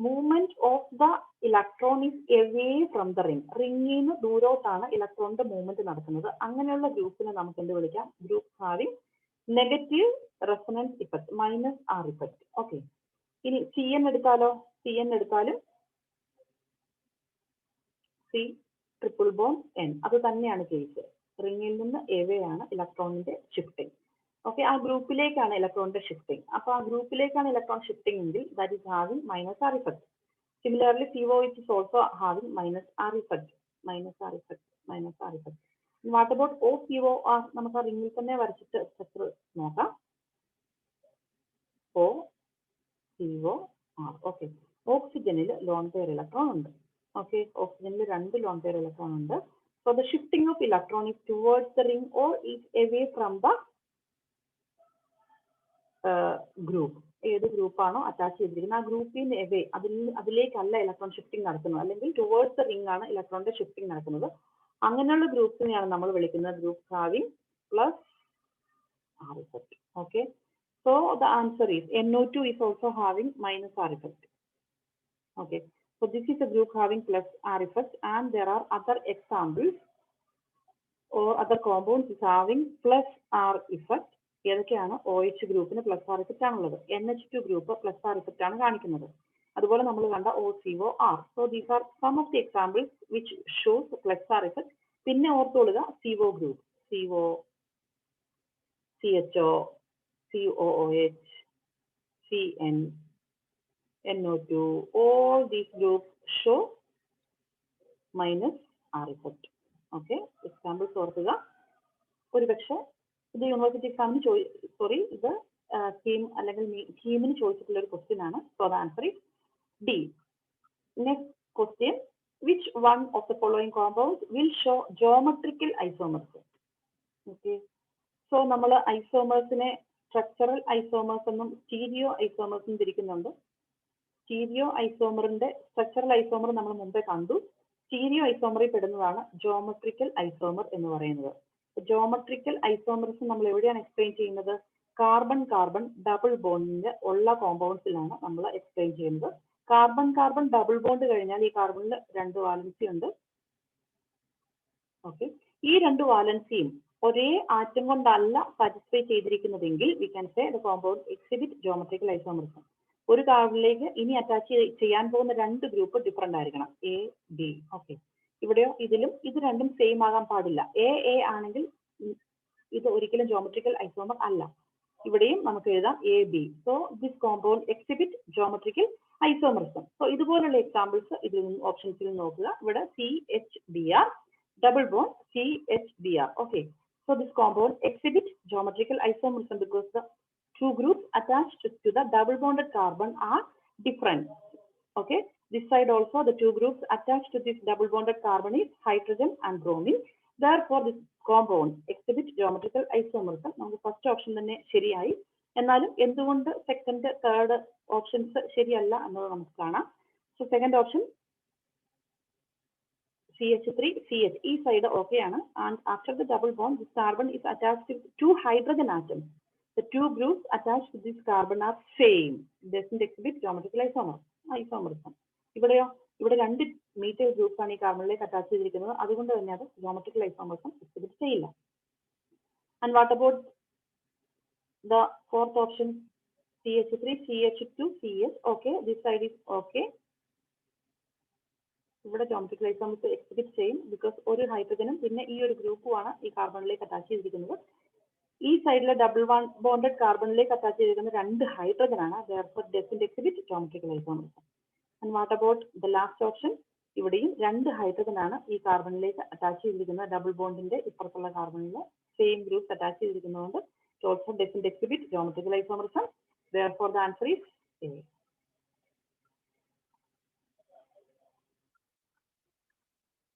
movement of the electron is away from the ring. റിംഗിൽ നിന്ന് ദൂരോട്ടാണ് ഇലക്ട്രോണിന്റെ മൂവ്മെന്റ് നടക്കുന്നത്. അങ്ങനെയുള്ള ഗ്രൂപ്പിനെ നമുക്ക് എന്ത് വിളിക്കാം? Group having negative resonance effect, minus R effect. Okay, ഇനി സി എൻ എടുത്താലോ? സി എൻ എടുത്താലും സി ട്രിപ്പിൾ ബോണ്ട് എൻ, അത് തന്നെയാണ് കേസ്. റിംഗിൽ നിന്ന് എവേ ആണ് ഇലക്ട്രോണിന്റെ ഷിഫ്റ്റിംഗ്. ഓക്കെ, ആ ഗ്രൂപ്പിലേക്കാണ് ഇലക്ട്രോണിന്റെ ഷിഫ്റ്റിംഗ്. അപ്പൊ ആ ഗ്രൂപ്പിലേക്കാണ് ഇലക്ട്രോൺ ഷിഫ്റ്റിംഗ് എങ്കിൽ that is having minus R effect. Similarly COH is also having minus R effect, minus R effect, minus R effect. What about OCOR? നമുക്ക് ആ റിംഗിൽ തന്നെ വരച്ചിട്ട് സ്ട്രക്ചർ നോക്കാം. OCOR. ഓക്കെ, ഓക്സിജനിൽ ലോൺ പെയർ ഇലക്ട്രോൺ ഉണ്ട്. Okay, ഓക്സിജനിൽ 2 lone pair electron ഉണ്ട്. So the shifting of electron is towards the ring or is away from the group. ഏത് ഗ്രൂപ്പാണോ അറ്റാച്ച് ചെയ്തിരിക്കുന്നത് ആ ഗ്രൂപ്പിൽ നിന്ന് എവേ, അതിലേക്കല്ല ഇലക്ട്രോൺ ഷിഫ്റ്റിംഗ് നടക്കുന്നത്, അല്ലെങ്കിൽ ടുവേർഡ്സ് ദ റിംഗ് ആണ് ഇലക്ട്രോണിന്റെ ഷിഫ്റ്റിംഗ് നടക്കുന്നത്. അങ്ങനെയുള്ള ഗ്രൂപ്പിനെയാണ് നമ്മൾ വിളിക്കുന്നത് group having plus R effect. Okay, so the answer is NO2 is also having minus R effect. Okay, so this is a group having plus R effect, and there are other examples or other compounds is having plus R effect. ഏതൊക്കെയാണ്? OH ഗ്രൂപ്പിന് plus R effect ആണുള്ളത്. NH2 group plus R effect ആണ് കാണിക്കുന്നത്. അതുപോലെ നമ്മൾ കണ്ട OCOR. So these are some of the examples which shows plus R effect. പിന്നെ ഓർത്തോളുക CO group, CO, CHO, COOH, CN, NO2, all these groups show minus R effect. Okay, examples ഓർക്കുക. ഒരുപക്ഷെ ഇത് യൂണിവേഴ്സിറ്റി എക്സാമിന് ഇത് സ്കീം അല്ലെങ്കിൽ സ്കീമിന് ചോദിച്ചിട്ടുള്ള ഒരു ക്വസ്റ്റ്യൻ ആണ്. So the answer is D. Next question, which one of the following compounds will show geometrical isomers? Okay, so നമ്മൾ ഐസോമേഴ്സിനെ സ്ട്രക്ചറൽ ഐസോമേഴ്സ് എന്നും സ്റ്റീരിയോ ഐസോമേഴ്സ് എന്നും തിരിക്കുന്നുണ്ട്. സ്റ്റീരിയോ ഐസോമറിന്റെ സ്ട്രക്ചറൽ ഐസോമർ നമ്മൾ മുമ്പേ കണ്ടു. സ്റ്റീരിയോ ഐസോമറിൽ പെടുന്നതാണ് ജോമെട്രിക്കൽ ഐസോമർ എന്ന് പറയുന്നത്. ജോമെട്രിക്കൽ ഐസോമർസ് നമ്മൾ എവിടെയാണ് എക്സ്പ്ലെയിൻ ചെയ്യുന്നത്? കാർബൺ കാർബൺ ഡബിൾ ബോണ്ടിന്റെ ഉള്ള കോമ്പൗണ്ട്സിലാണ് നമ്മൾ എക്സ്പ്ലെയിൻ ചെയ്യുന്നത്. കാർബൺ കാർബൺ ഡബിൾ ബോണ്ട് കഴിഞ്ഞാൽ ഈ കാർബണിൽ 2 വാലൻസി ഉണ്ട്. ഓക്കെ, ഈ 2 വാലൻസിയും ഒരേ ആറ്റം കൊണ്ടല്ല സാറ്റിസ്ഫൈ ചെയ്തിരിക്കുന്നതെങ്കിൽ we can say the compound exhibit geometrical isomers. ഒരു കാർബണിലേക്ക് ഇനി അറ്റാച്ച് ചെയ്യാൻ പോകുന്ന 2 ഗ്രൂപ്പ് ഡിഫറെന്റ് ആയിരിക്കണം, A, B. ഓക്കെ, ഇവിടെയോ ഇതിലും ഇത് രണ്ടും സെയിം ആകാൻ പാടില്ല. A ആണെങ്കിൽ ഇത് ഒരിക്കലും ജോമെട്രിക്കൽ ഐസോമർ അല്ല. ഇവിടെയും നമുക്ക് എഴുതാം AB. So this compound exhibit geometrical isomerism. So ഇതുപോലുള്ള എക്സാമ്പിൾസ് ഇതിൽ ഓപ്ഷൻസിൽ നോക്കുക. ഇവിടെ CHBr double bond CHBr. Okay, so this compound exhibit geometrical isomerism because the 2 groups attached to the double bonded carbon are different. Okay, this side also the 2 groups attached to this double bonded carbon is hydrogen and bromine. Therefore this compound exhibit geometrical isomerism. നമുക്ക് first option തന്നെ ശരിയായി. എന്നാലും എന്തുകൊണ്ട് second third options ശരിയല്ല എന്നത് നമുക്ക് കാണാം. So second option CH3 CH, ഈ സൈഡ് ഓക്കെ ആണ്. And after the double bond this carbon is attached to 2 hydrogen atoms. The 2 groups attached to this carbon are same. Doesn't exhibit geometrical isomerism. ഇവിടെയോ? ഇവിടെ 2 metre groups ആണ് ഈ കാർബണിലേക്ക് attach ചെയ്തിരിക്കുന്നത്. അതുകൊണ്ട് തന്നെ അത് ജോമെട്രിക്കൽ ഐസോമർസം എക്സിബിറ്റ് ചെയ്യില്ല. And what about the fourth option CH3 CH2 CH? Okay, this side is okay. ഇവിടെ ജോമെട്രിക്കൽ ഐസോമർസം എക്സിബിറ്റ് ചെയ്യും ബിക്കോസ് ഒരു ഹൈഡ്രജനും പിന്നെ ഈ ഒരു ഗ്രൂപ്പുമാണ് ഈ കാർബണിലേക്ക് അറ്റാച്ച് ചെയ്തിരിക്കുന്നത്. ഈ സൈഡിലെ ഡബിൾ ബോണ്ടഡ് കാർബണിലേക്ക് അറ്റാച്ച് ചെയ്തിരിക്കുന്ന 2 ഹൈഡ്രജൻ ആണ്. therefore doesn't exhibit geometrical isomerism. and what about the last option? ഇവിടെയും 2 ഹൈഡ്രജൻ ആണ് ഈ കാർബണിലേക്ക് അറ്റാച്ച് ചെയ്തിരിക്കുന്ന ഡബിൾ ബോണ്ടിന്റെ ഇപ്പുറത്തുള്ള കാർബണിലെ സെയിം ഗ്രൂപ്പ് അറ്റാച്ച് ചെയ്തിരിക്കുന്നതുകൊണ്ട് it also doesn't exhibit geometrical isomerism. therefore the answer is A.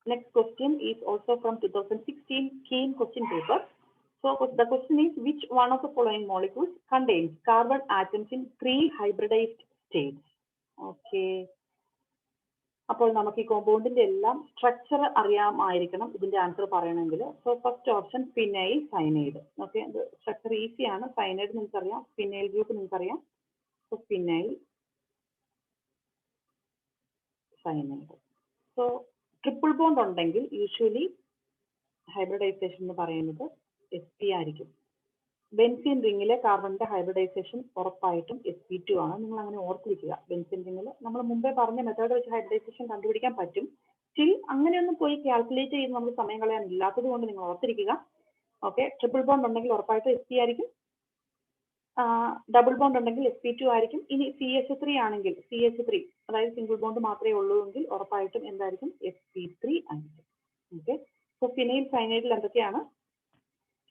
Next question is also from 2016 Keen question paper. So the question is, which one of the following molecules contains carbon atoms in 3 hybridized states? Okay. അപ്പോൾ നമുക്ക് ഈ കോമ്പൗണ്ടിന്റെ എല്ലാം structure അറിയാമായിരിക്കണം ഇതിന്റെ answer പറയണമെങ്കിൽ. So first option phenyl cyanide. Okay, ഇത് structure ഈസിയാണ്. Cyanide നിങ്ങൾക്കറിയാം, phenyl group നിങ്ങൾക്കറിയാം. So phenyl cyanide. So triple bond ഉണ്ടെങ്കിൽ യൂഷ്വലി ഹൈബ്രിഡൈസേഷൻ എന്ന് പറയുന്നത് sp ആയിരിക്കും. ബെൻസീൻ റിംഗിലെ കാർബണിന്റെ ഹൈബ്രിഡൈസേഷൻ ഉറപ്പായിട്ടും sp2 ആണ്. നിങ്ങൾ അങ്ങനെ ഓർത്തിരിക്കുക. ബെൻസീൻ റിംഗിൽ നമ്മൾ മുമ്പേ പറഞ്ഞ മെത്തേഡ് വെച്ച് ഹൈബ്രിഡൈസേഷൻ കണ്ടുപിടിക്കാൻ പറ്റും. സ്റ്റിൽ അങ്ങനെയൊന്നും പോയി കാൽക്കുലേറ്റ് ചെയ്ത് നമുക്ക് സമയം കളയാൻ ഇല്ലാത്തത് കൊണ്ട് നിങ്ങൾ ഓർത്തിരിക്കുക. ഓക്കെ, ട്രിപ്പിൾ ബോണ്ട് ഉണ്ടെങ്കിൽ ഉറപ്പായിട്ടും sp ആയിരിക്കും. ഡബിൾ ബോണ്ട് ഉണ്ടെങ്കിൽ sp2 ആയിരിക്കും. ഇനി CH3 ആണെങ്കിൽ CH3 അതായത് സിംഗിൾ ബോണ്ട് മാത്രമേ ഉള്ളൂ എങ്കിൽ ഉറപ്പായിട്ടും എന്തായിരിക്കും? sp3 ആയിരിക്കും. ഓക്കെ, സോ ഫിനൈൽ സൈനൈഡിൽ എന്തൊക്കെയാണ്?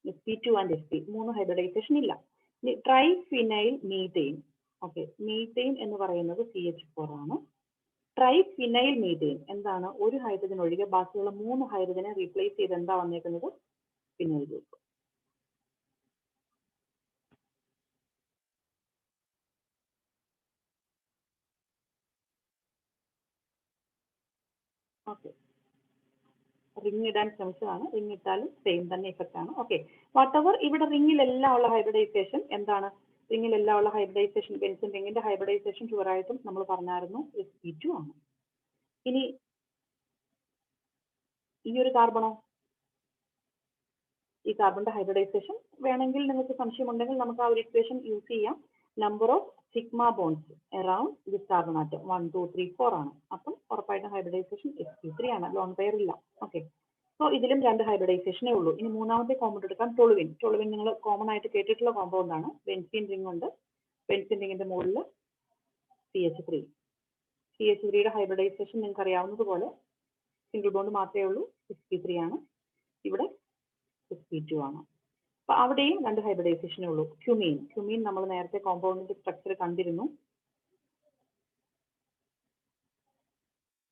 sp2 ആൻഡ് sp, 3 ഹൈബ്രിഡൈസേഷൻ ഇല്ല. ഇനി try phenyl methane. Okay, methane എന്ന് പറയുന്നത് CH4 ആണ്. ട്രൈ ഫിനൈൽ മീഥെയിൻ എന്താണ്? ഒരു ഹൈഡ്രജൻ ഒഴികെ ബാക്കിയുള്ള 3 ഹൈഡ്രജനെ റീപ്ലേസ് ചെയ്ത് എന്താ വന്നേക്കുന്നത്? Phenyl group. ഓക്കെ, റിംഗ് ഇടാൻ ശ്രമിച്ചതാണ്. റിംഗ് ഇട്ടാലും സെയിം തന്നെ ഇഫക്റ്റ് ആണ്. ഓക്കെ, വാട്ട് എവർ ഇവിടെ റിംഗിലെല്ലാം ഉള്ള ഹൈബ്രിഡൈസേഷൻ എന്താണ്? റിംഗിലെല്ലാം ഉള്ള ഹൈബ്രിഡൈസേഷൻ, ബെൻസിൻ റിംഗിന്റെ ഹൈബ്രിഡൈസേഷൻ ഷുവറായിട്ടും നമ്മൾ പറഞ്ഞായിരുന്നു sp2 ആണ്. ഇനി ഈ ഒരു കാർബണോ? ഈ കാർബണിന്റെ ഹൈബ്രിഡൈസേഷൻ വേണമെങ്കിൽ നിങ്ങൾക്ക് സംശയമുണ്ടെങ്കിൽ നമുക്ക് ആ ഒരു ഇക്വേഷൻ യൂസ് ചെയ്യാം. Number of sigma bons around this carbon atom 1 2 3 4 ആണ്. അപ്പം ഉറപ്പായിട്ടും ഹൈബ്രിഡൈസേഷൻ sp3 ആണ്, ലോൺ പെയർ ഇല്ല. ഓക്കെ, സോ ഇതിലും 2 ഹൈബ്രിഡൈസേഷനേ ഉള്ളൂ. ഇനി മൂന്നാമത്തെ കോമ്പൗണ്ട് എടുക്കാം, ടൊളുവിൻ. ടൊളുവിൻ നിങ്ങൾ കോമൺ ആയിട്ട് കേട്ടിട്ടുള്ള കോമ്പൗണ്ട് ആണ്. ബെൻസീൻ റിംഗ് ഉണ്ട്. ബെൻസീൻ റിംഗിന്റെ മുകളിൽ CH3. CH3യുടെ ഹൈബ്രിഡൈസേഷൻ നിങ്ങൾക്ക് അറിയാവുന്നതുപോലെ സിംഗിൾ ബോണ്ട് മാത്രമേ ഉള്ളൂ, sp3 ആണ്. ഇവിടെ sp2 ആണ്. അപ്പൊ അവിടെയും 2 ഹൈബ്രിഡൈസേഷനേ ഉള്ളൂ. ക്യുമീൻ. ക്യുമീൻ നമ്മൾ നേരത്തെ കോമ്പൗണ്ടിന്റെ സ്ട്രക്ചർ കണ്ടിരുന്നു.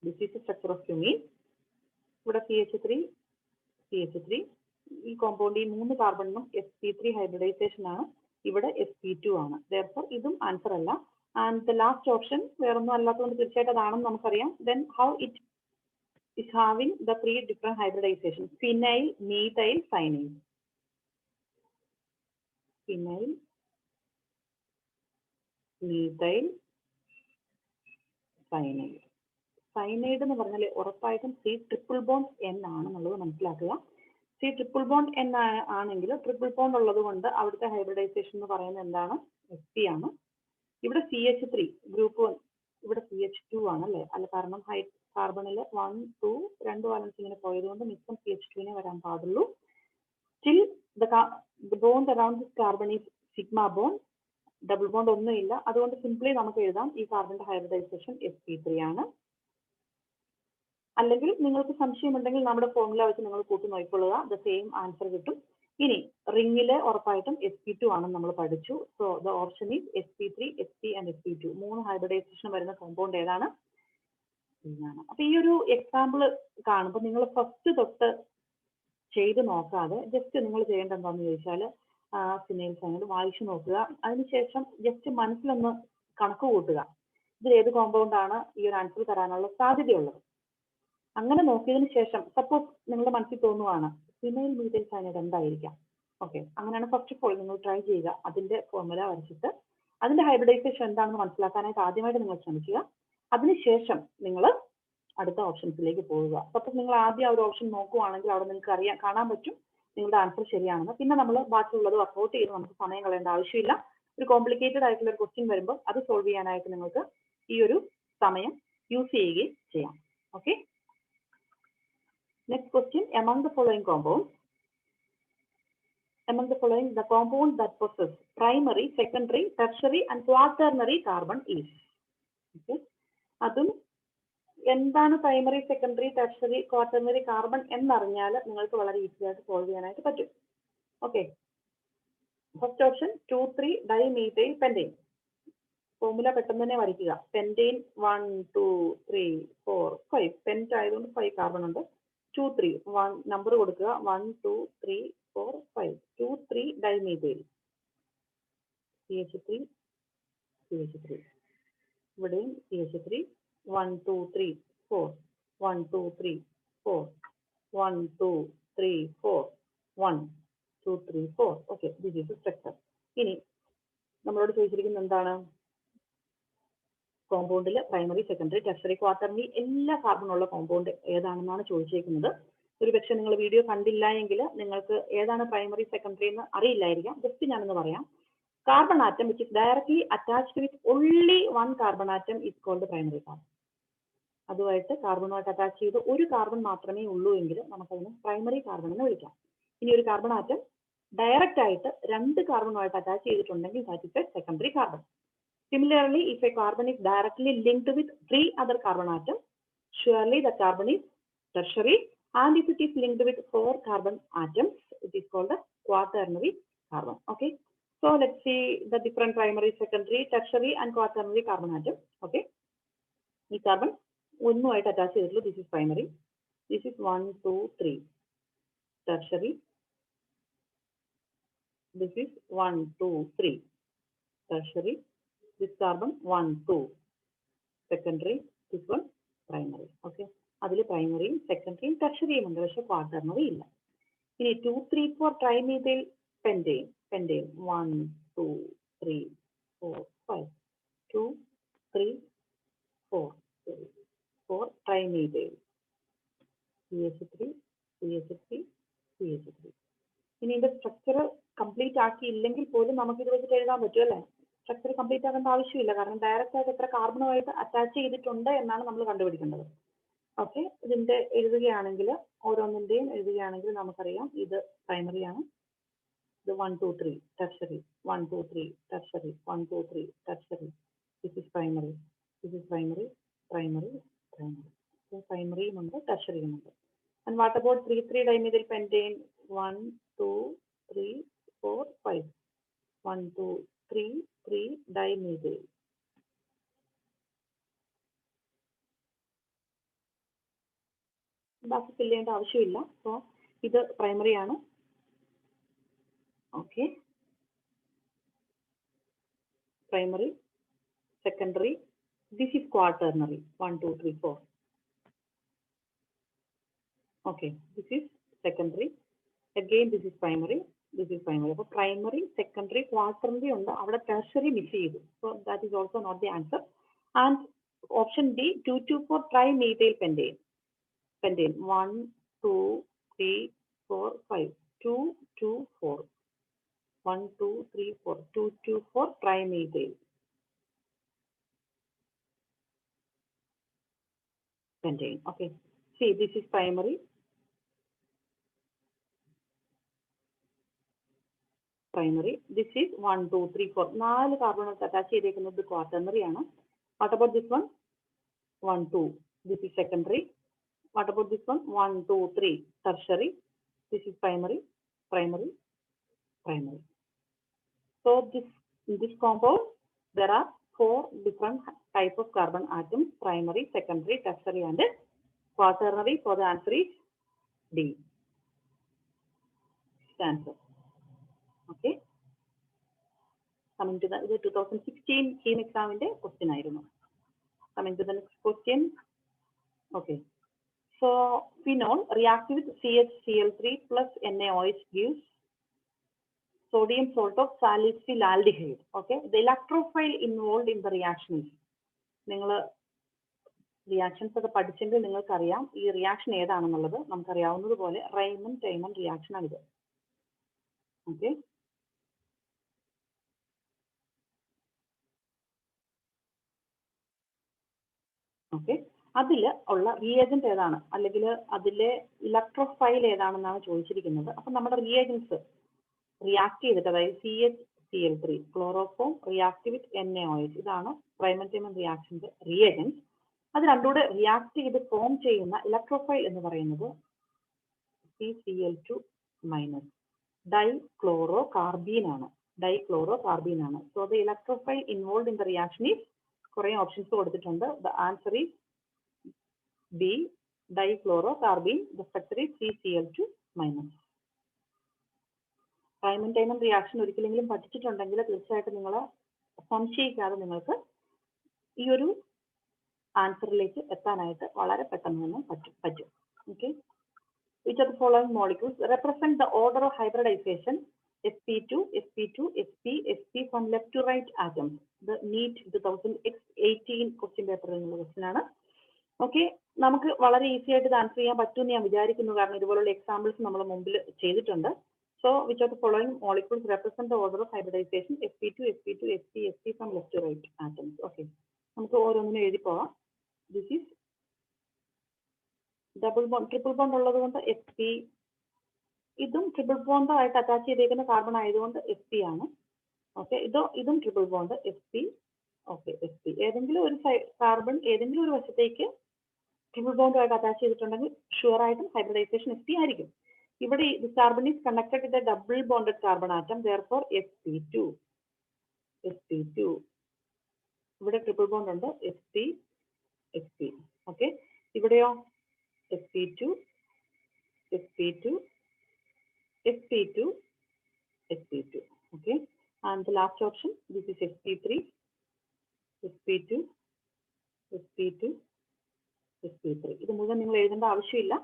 This is the structure of cumin. ഇവിടെ CH3 CH3. ഈ കോമ്പൗണ്ട് ഈ 3 കാർബണിനും sp3 ഹൈബ്രിഡൈസേഷൻ ആണ്. ഇവിടെ sp2 ആണ്. therefore ഇതും ആൻസർ അല്ല. ആൻഡ് ദ ലാസ്റ്റ് ഓപ്ഷൻ വേറൊന്നും അല്ലാത്തതുകൊണ്ട് തീർച്ചയായിട്ടും അതാണെന്ന് നമുക്കറിയാം. then how it is having the 3 different hybridization? phenyl methyl cyanide. phenyl methyl cyanide. Cyanide എന്ന് പറഞ്ഞാൽ ഉറപ്പായിട്ടും C ട്രിപ്പിൾ ബോണ്ട് N ആണെന്നുള്ളത് മനസ്സിലാക്കുക. C ട്രിപ്പിൾ ബോണ്ട് N ആണെങ്കിൽ ട്രിപ്പിൾ ബോണ്ട് ഉള്ളത് കൊണ്ട് അവിടുത്തെ ഹൈബ്രിഡൈസേഷൻ എന്ന് പറയുന്നത് എന്താണ്? sp ആണ്. ഇവിടെ CH3 ഗ്രൂപ്പ് 1, ഇവിടെ CH2 ആണ് അല്ലേ? അല്ല, കാരണം കാർബണിൽ 1 2 2 വാലൻസ് ഇങ്ങനെ പോയതുകൊണ്ട് മിക്കം CH2നെ വരാൻ പാടുള്ളൂ. Still the bond around this carbon is sigma bond. Double bond ഒന്നുമില്ല. അതുകൊണ്ട് സിംപ്ലി നമുക്ക് എഴുതാം ഈ കാർബണിന്റെ ഹൈബ്രിഡൈസേഷൻ sp3 ആണ്. അല്ലെങ്കിൽ നിങ്ങൾക്ക് സംശയമുണ്ടെങ്കിൽ നമ്മുടെ ഫോർമുല വെച്ച് നിങ്ങൾ കൂട്ടി നോക്കിക്കൊള്ളുക, ദ സെയിം ആൻസർ കിട്ടും. ഇനി റിംഗില് ഉറപ്പായിട്ടും sp2 ആണെന്ന് നമ്മൾ പഠിച്ചു. So the option is sp3 sp and sp2. 3 hybridisation വരുന്ന കോമ്പൗണ്ട് ഏതാണ്? ആണ്. അപ്പൊ ഈ ഒരു എക്സാമ്പിൾ കാണുമ്പോൾ നിങ്ങൾ ഫസ്റ്റ് തൊട്ട് ചെയ്ത് നോക്കാതെ ജസ്റ്റ് നിങ്ങൾ ചെയ്യേണ്ട എന്താണെന്ന് ചോദിച്ചാൽ ഫിനൈൽ സൈനൈഡ് വായിച്ചു നോക്കുക. അതിനുശേഷം ജസ്റ്റ് മനസ്സിലൊന്ന് കണക്ക് കൂട്ടുക, ഇതിൽ ഏത് കോമ്പൗണ്ട് ആണ് ഈ ഒരു ആൻസർ തരാനുള്ള സാധ്യതയുള്ളത്. അങ്ങനെ നോക്കിയതിന് ശേഷം സപ്പോസ് നിങ്ങളുടെ മനസ്സിൽ തോന്നുവാണ് ഫിനൈൽ മീഥൈൽ സൈനൈഡ് എന്തായിരിക്കാം, ഓക്കെ, അങ്ങനെയാണ് ഫസ്റ്റ് ഓഫ് ഓൾ നിങ്ങൾ ട്രൈ ചെയ്യുക. അതിന്റെ ഫോർമുല വരച്ചിട്ട് അതിന്റെ ഹൈബ്രിഡൈസേഷൻ എന്താണെന്ന് മനസ്സിലാക്കാനായിട്ട് ആദ്യമായിട്ട് നിങ്ങൾ ശ്രമിക്കുക. അതിനുശേഷം നിങ്ങൾ അടുത്ത ഓപ്ഷൻസിലേക്ക് പോവുക. സപ്പോസ് നിങ്ങൾ ആദ്യം ആ ഒരു ഓപ്ഷൻ നോക്കുവാണെങ്കിൽ അവിടെ നിങ്ങൾക്ക് കാണാൻ പറ്റും നിങ്ങളുടെ ആൻസർ ശരിയാണെന്ന്. പിന്നെ നമ്മൾ ബാക്കിയുള്ളത് വർക്ക്ഔട്ട് ചെയ്ത് നമുക്ക് സമയം കളയേണ്ട ആവശ്യമില്ല. ഒരു കോംപ്ലിക്കേറ്റഡ് ആയിട്ടുള്ള ഒരു ക്വസ്റ്റ്യൻ വരുമ്പോൾ അത് സോൾവ് ചെയ്യാനായിട്ട് നിങ്ങൾക്ക് ഈ ഒരു സമയം യൂസ് ചെയ്യുകയും ചെയ്യാം. Okay, next question. among the following the compound that possess primary, secondary, tertiary and quaternary carbon is. okay, അതും എന്താണ് primary, secondary, tertiary, quaternary carbon എന്നറിഞ്ഞാൽ നിങ്ങൾക്ക് വളരെ ഈസി ആയിട്ട് സോൾവ് ചെയ്യാനായിട്ട് പറ്റും. Okay, first option 2,3 dimethyl pentane. Formula പെട്ടെന്ന് തന്നെ വരയ്ക്കുക. പെന്റെയിൻ 1 2 3 4 5. പെന്റ് ആയതുകൊണ്ട് 5 കാർബൺ ഉണ്ട്. 2 3 1 നമ്പർ കൊടുക്കുക. 1 2 3 4 5. 2 3 ഡൈമീഥൈൽ CH3 ഇവിടെയും CH3 1 2 3 4, 1, 2, 3, 4, 1, 2, 3, 4, 1, 2, 3, 4. Okay, this is the structure. ഇനി നമ്മളോട് ചോദിച്ചിരിക്കുന്നത് എന്താണ്? കോമ്പൗണ്ടിൽ പ്രൈമറി, സെക്കൻഡറി, ടെർഷറി, ക്വാട്ടർണറി എല്ലാ കാർബൺ ഉള്ള കോമ്പൗണ്ട് ഏതാണെന്നാണ് ചോദിച്ചിരിക്കുന്നത്. ഒരുപക്ഷെ നിങ്ങൾ വീഡിയോ കണ്ടില്ല എങ്കിൽ നിങ്ങൾക്ക് ഏതാണ് പ്രൈമറി, സെക്കൻഡറി എന്ന് അറിയില്ലായിരിക്കാം. ജസ്റ്റ് ഞാനൊന്ന് പറയാം. Carbon atom which is directly attached with only one carbon atom is called primary carbon. അതുമായിട്ട് കാർബണുമായിട്ട് അറ്റാച്ച് ചെയ്ത് ഒരു കാർബൺ മാത്രമേ ഉള്ളൂ എങ്കിൽ നമുക്കതിനെ പ്രൈമറി കാർബൺ എന്ന് വിളിക്കാം. ഇനി ഒരു കാർബൺ ആറ്റം ഡയറക്റ്റ് ആയിട്ട് രണ്ട് കാർബണുമായിട്ട് അറ്റാച്ച് ചെയ്തിട്ടുണ്ടെങ്കിൽ that is A secondary carbon. Similarly, if a carbon is directly linked with 3 other carbon atoms, surely the carbon is tertiary, and if it is linked with 4 carbon atoms, it is called a quaternary carbon. Okay, so let's see the different primary, secondary, tertiary and quaternary carbon atoms. Okay, this carbon ഒന്നുമായിട്ട് attach ചെയ്തിട്ടുള്ളൂ. This is primary, this is 1, 2, 3. Tertiary, this is 1, 2, 3. Tertiary, this carbon 1, 2. Secondary, this one primary. Okay, അതിൽ പ്രൈമറിയും സെക്കൻഡറിയും ടെർഷറിയും ഉണ്ട്, പക്ഷെ quaternary ഇല്ല. ഇനി 2, 3, 4 trimethyl pentane 1, 2, 3, 4, 5. 2, 3, 4 trimethyl CH3, CH3, CH3. ഇനി ഇതിന്റെ structure complete ആക്കിയില്ലെങ്കിൽ പോലും നമുക്ക് ഇത് വെച്ചിട്ട് എഴുതാൻ പറ്റും അല്ലേ? സ്ട്രക്ചർ കംപ്ലീറ്റ് ആക്കേണ്ട ആവശ്യമില്ല, കാരണം ഡയറക്റ്റ് ആയിട്ട് എത്ര കാർബണുമായിട്ട് അറ്റാച്ച് ചെയ്തിട്ടുണ്ട് എന്നാണ് നമ്മൾ കണ്ടുപിടിക്കേണ്ടത്. ഓക്കെ, ഇതിന്റെ എഴുതുകയാണെങ്കിൽ ഓരോന്നിന്റെയും എഴുതുകയാണെങ്കിൽ നമുക്കറിയാം ഇത് പ്രൈമറി ആണ്, ഇത് 1, 2, 3 tertiary, 1, 2, 3 tertiary, 1, 2, 3 tertiary. This is primary, this is primary, primary, primary. പ്രൈമറിയും ഉണ്ട്, ടെർഷറിയും ഉണ്ട്. And what about 3, 3 dimethyl pentane? 1, 2, 3, 4, 5. 1, 2, 3, 3 dimethyl. ബാക്കി ഫില്ല് ചെയ്യേണ്ട ആവശ്യമില്ല. സോ ഇത് പ്രൈമറി ആണ്. Okay, primary, secondary, this is quaternary 1, 2, 3, 4. Okay, this is secondary, again this is primary, this is primary. അപ്പോൾ പ്രൈമറി, സെക്കൻഡറി, ക്വാട്ടർണറി ഉണ്ട്, അവിടെ ടെർഷറി മിസ് ചെയ്തു. So that is also not the answer. And option D 2, 2, 4 trimethyl pentane. 1, 2, 3, 4, 5. 2, 2, 4. 1, 2, 3, 4. 2, 2, 4 trimethyl pentane. Okay. See, this is primary. Primary. This is 1, 2, 3, 4. 4 carbons attached ചെയ്തിരിക്കുന്നത് quaternary ആണ്. What about this one? 1, 2. This is secondary. What about this one? 1, 2, 3. Tertiary. This is primary, primary, primary. So in this compound, there are 4 different types of carbon atoms: primary, secondary, tertiary, and quaternary. So the answer is D. Answer. Okay. Coming to the 2016 CHEM exam in the question ആയിരുന്നു. Coming to the next question. Okay. So phenol reacts with CHCl3 plus NaOH gives sodium salt of salicylaldehyde. Okay. The electrophile involved in the reaction is. നിങ്ങൾ reactions ഒക്കെ പഠിച്ചെങ്കിൽ നിങ്ങൾക്കറിയാം ഈ reaction ഏതാണെന്നുള്ളത്. നമുക്കറിയാവുന്നതുപോലെ Raymon Tiemann reaction ആണിത്. Okay, okay, അതിൽ ഉള്ള reagent ഏതാണ്, അല്ലെങ്കിൽ അതിലെ ഇലക്ട്രോഫൈൽ ഏതാണെന്നാണ് ചോദിച്ചിരിക്കുന്നത്. അപ്പം നമ്മുടെ റിയേജൻസ് റിയാക്ട് ചെയ്തിട്ട്, അതായത് CHCl3 chloroform react with NaOH, ഇതാണ് റൈമൺ ടൈമൺ റിയാക്ഷന്റെ റിയേജൻസ്. അത് രണ്ടുകൂടെ റിയാക്ട് ചെയ്ത് ഫോം ചെയ്യുന്ന ഇലക്ട്രോഫൈൽ എന്ന് പറയുന്നത് CCl2 മൈനസ് ഡൈക്ലോറോകാർബീൻ ആണ്. ഡൈക്ലോറോകാർബീൻ ആണ്. So the electrophile involve in the reaction is, കുറെ ഓപ്ഷൻസ് കൊടുത്തിട്ടുണ്ട്. The answer is B, dichlorocarbene. The structure is CCl2 minus. Reimer Tiemann reaction ഒരിക്കലെങ്കിലും പഠിച്ചിട്ടുണ്ടെങ്കിൽ തീർച്ചയായിട്ടും നിങ്ങൾ സംശയിക്കാതെ നിങ്ങൾക്ക് ഈ ഒരു ആൻസറിലേക്ക് എത്താനായിട്ട് വളരെ പെട്ടെന്ന് തന്നെ പറ്റും. Okay, which of the following molecules represent the order of hybridization sp2 sp2 sp sp from left to right atoms? The NEET 2018 question പേപ്പറിൽ നിന്നുള്ള ക്വസ്റ്റ്യൻ ആണ്. ഓക്കെ, നമുക്ക് വളരെ ഈസി ആയിട്ട് ഇത് ആൻസർ ചെയ്യാൻ പറ്റുമെന്ന് ഞാൻ വിചാരിക്കുന്നു, കാരണം ഇതുപോലുള്ള എക്സാമ്പിൾസ് നമ്മൾ മുമ്പിൽ ചെയ്തിട്ടുണ്ട്. So which of the following molecules represent the order of hybridization sp2 sp2 sp sp from left to right atoms? Okay, നമുക്ക് ഓരോന്നിനും എഴുതി പോവാം. This is double bond, triple bond ഉള്ളത് കൊണ്ട് sp, ഇതും ട്രിപ്പിൾ ബോണ്ട് ആയിട്ട് അറ്റാച്ച് ചെയ്തേക്കുന്ന carbon ആയതുകൊണ്ട് sp ആണ്. ഓക്കെ, ഇതും triple bond sp. Okay, sp ഏതെങ്കിലും ഒരു കാർബൺ ഏതെങ്കിലും ഒരു വശത്തേക്ക് ട്രിപ്പിൾ ബോണ്ടുമായിട്ട് അറ്റാച്ച് ചെയ്തിട്ടുണ്ടെങ്കിൽ ഷുവർ ആയിട്ടും ഹൈബ്രിഡൈസേഷൻ sp ആയിരിക്കും. ഇവിടെ this carbon is connected with a double bonded carbon atom, therefore sp2. ഇവിടെ ട്രിപ്പിൾ ബോണ്ട് ഉണ്ട് sp. ഓക്കെ, ഇവിടെയോ sp2 sp2 sp2 sp2. Okay, and the last option, this is sp3 sp2 sp2 sp3. ഇത് മുഴുവൻ നിങ്ങൾ എഴുതേണ്ട ആവശ്യമില്ല.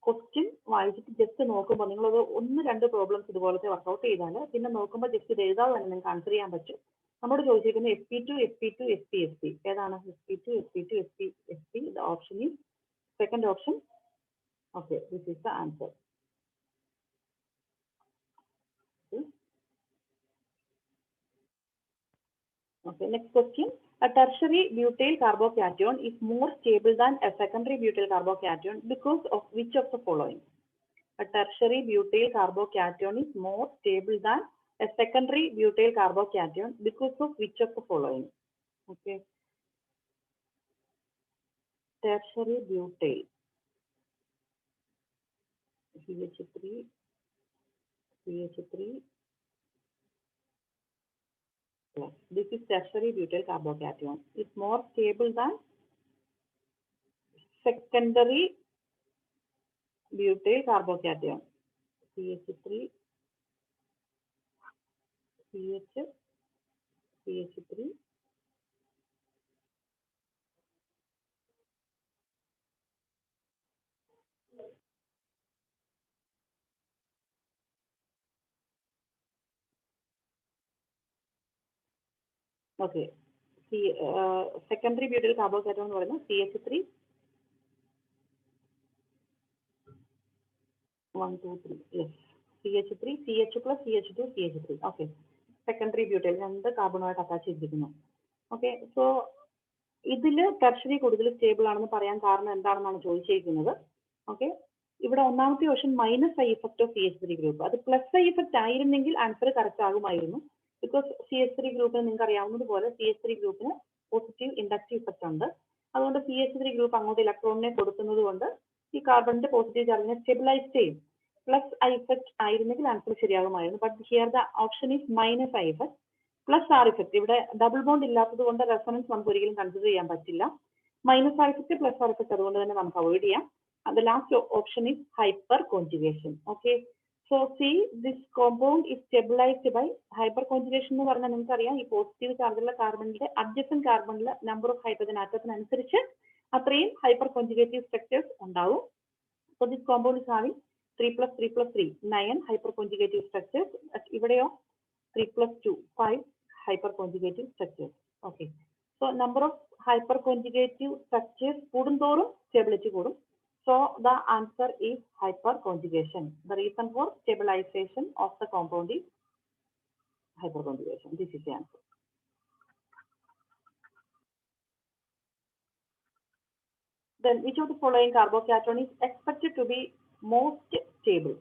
Question വായിച്ചിട്ട് just നോക്കുമ്പോൾ നിങ്ങളത് 1-2 പ്രോബ്ലംസ് ഇതുപോലത്തെ വർക്ക്ഔട്ട് ചെയ്താൽ പിന്നെ നോക്കുമ്പോൾ ജസ്റ്റ് ഇത് എഴുതാതെ തന്നെ നിങ്ങൾക്ക് ആൻസർ ചെയ്യാൻ പറ്റും. നമ്മോട് ചോദിച്ചിരിക്കുന്നത് sp2 sp2 sp sp ഏതാണ്? sp2 sp2 sp sp. The option is second option. Okay, this is the answer. Okay, next question. A tertiary butyl carbocation is more stable than a secondary butyl carbocation because of which of the following? A tertiary butyl carbocation is more stable than a secondary butyl carbocation because of which of the following? Okay, tertiary butyl CH3 this is tertiary butyl carbocation is more stable than secondary butyl carbocation. CH3 CH3 okay, secondary butyl carbocation എന്ന് പറയുന്നത് CH3 1 2 3 yes CH3 CH plus CH2 CH3. okay, secondary butyl രണ്ട് കാർബണുമായിട്ട് attach ചെയ്തിരിക്കുന്നു. Okay, so ഇതിൽ tertiary കൂടുതൽ stable ആണെന്ന് പറയാൻ കാരണം എന്താണെന്നാണ് ചോദിച്ചിരിക്കുന്നത്. ഓക്കെ, ഇവിടെ ഒന്നാമത്തെ option minus I effect of CH3 group, അത് പ്ലസ് ഐ ഇഫക്റ്റ് ആയിരുന്നെങ്കിൽ ആൻസർ കറക്റ്റ് ആകുമായിരുന്നു. ബിക്കോസ് CH3 ഗ്രൂപ്പിന് നിങ്ങൾക്ക് അറിയാവുന്നതുപോലെ CH3 ഗ്രൂപ്പിന് പോസിറ്റീവ് ഇൻഡക്റ്റീവ് ഇഫക്റ്റ് ഉണ്ട്. അതുകൊണ്ട് CH3 ഗ്രൂപ്പ് അങ്ങോട്ട് ഇലക്ട്രോണിനെ കൊടുക്കുന്നത് കൊണ്ട് ഈ കാർബണിന്റെ പോസിറ്റീവ് ചാർജിനെ സ്റ്റെബിലൈസ് ചെയ്യും. പ്ലസ് ഐ ഇഫക്റ്റ് ആയിരുന്നെങ്കിൽ ആൻസർ ശരിയാകുമായിരുന്നു. But here the option is minus I effect plus R effect. ഇവിടെ ഡബിൾ ബോണ്ട് ഇല്ലാത്തത് കൊണ്ട് റെസൊണൻസ് നമുക്ക് ഒരിക്കലും കൺസിഡർ ചെയ്യാൻ പറ്റില്ല. Minus R effect plus R effect അതുകൊണ്ട് തന്നെ നമുക്ക് അവോയ്ഡ് ചെയ്യാം. And the last option is hyperconjugation. Okay, so see this compound is stabilized by hyperconjugation എന്ന് പറഞ്ഞാൽ നിങ്ങൾക്ക് അറിയാം ഈ പോസിറ്റീവ് ചാർജുള്ള കാർബണിന്റെ അഡ്ജസന്റ് കാർബണിലെ നമ്പർ ഓഫ് ഹൈഡ്രജൻ ആറ്റത്തിനനുസരിച്ച് അത്രയും ഹൈപ്പർ കോൺജുഗേറ്റീവ് സ്ട്രക്ചേഴ്സ് ഉണ്ടാവും. So this compound is having 3 plus 3 plus 3 9 hyperconjugative structures. ഇവിടെയോ 3 plus 2 5 hyperconjugative structures. Okay, so number of hyperconjugative structures കൂടുന്തോറും stability കൂടും. So the answer is hyperconjugation. The reason for stabilization of the compound is hyperconjugation. This is the answer. Then which of the following carbocation is expected to be most stable?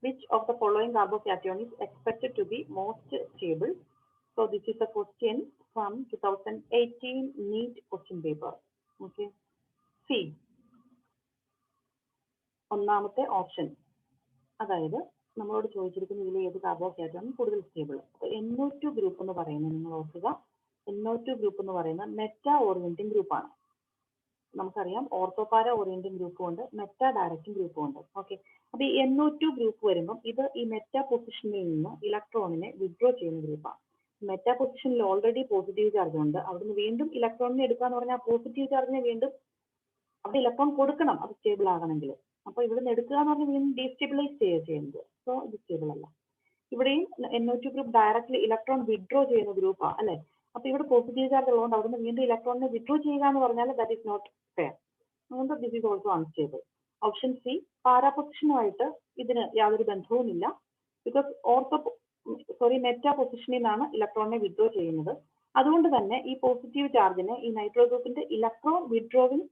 Which of the following carbocation is expected to be most stable? So this is a question from 2018 NEET question paper. Okay, C. ഒന്നാമത്തെ option, അതായത് നമ്മളോട് ചോദിച്ചിരിക്കുന്ന ഇതിൽ ഏത് carbohydrate ആണ് കൂടുതൽ stable. അപ്പോൾ NO2 group എന്ന് പറയുന്നത് നിങ്ങൾ ഓർക്കുക, NO2 ഗ്രൂപ്പ് എന്ന് പറയുന്നത് മെറ്റാ ഓറിയന്റിംഗ് ഗ്രൂപ്പാണ്. നമുക്കറിയാം ഓർത്തോപാര ഓറിയന്റിംഗ് ഗ്രൂപ്പും ഉണ്ട്, മെറ്റാ ഡയറക്റ്റിംഗ് ഗ്രൂപ്പും ഉണ്ട്. ഓക്കെ, അപ്പോൾ ഈ NO2 ഗ്രൂപ്പ് വരുമ്പോൾ ഇത് ഈ മെറ്റാ പൊസിഷനിൽ നിന്ന് ഇലക്ട്രോണിനെ വിഡ്രോ ചെയ്യുന്ന ഗ്രൂപ്പാണ്. മെറ്റാ പൊസിഷനിൽ ഓൾറെഡി പോസിറ്റീവ് ചാർജ് ഉണ്ട്. അവിടുന്ന് വീണ്ടും ഇലക്ട്രോണിനെ എടുക്കാന്ന് പറഞ്ഞാൽ പോസിറ്റീവ് ചാർജിനെ വീണ്ടും അവിടെ ഇലക്ട്രോൺ കൊടുക്കണം അത് സ്റ്റേബിൾ ആകണമെങ്കിൽ. അപ്പോൾ ഇവിടുന്ന് എടുക്കുക എന്ന് പറഞ്ഞാൽ വീണ്ടും ഡീസ്റ്റെബിലൈസ് ചെയ്യുന്നത്. സോ ഇത് സ്റ്റേബിൾ അല്ല. ഇവിടെയും NO2 group directly electron withdraw ചെയ്യുന്ന ഗ്രൂപ്പാണ് അല്ലെ. അപ്പൊ ഇവിടെ പോസിറ്റീവ് ചാർജ് ഉള്ളതുകൊണ്ട് അവിടുന്ന് വീണ്ടും ഇലക്ട്രോണിനെ വിഡ്രോ ചെയ്യുക എന്ന് പറഞ്ഞാൽ ദാറ്റ് ഈസ് നോട്ട് ഫെയർ. അതുകൊണ്ട് this is also unstable. Option C, para പൊസിഷനുമായിട്ട് ഇതിന് യാതൊരു ബന്ധവുമില്ല. ബിക്കോസ് മെറ്റാ പൊസിഷനിൽ നിന്നാണ് ഇലക്ട്രോണിനെ വിഡ്രോ ചെയ്യുന്നത്. അതുകൊണ്ട് തന്നെ ഈ പോസിറ്റീവ് ചാർജിനെ ഈ നൈട്രോ ഗ്രൂപ്പിന്റെ ഇലക്ട്രോൺ വിഡ്രോവിംഗ്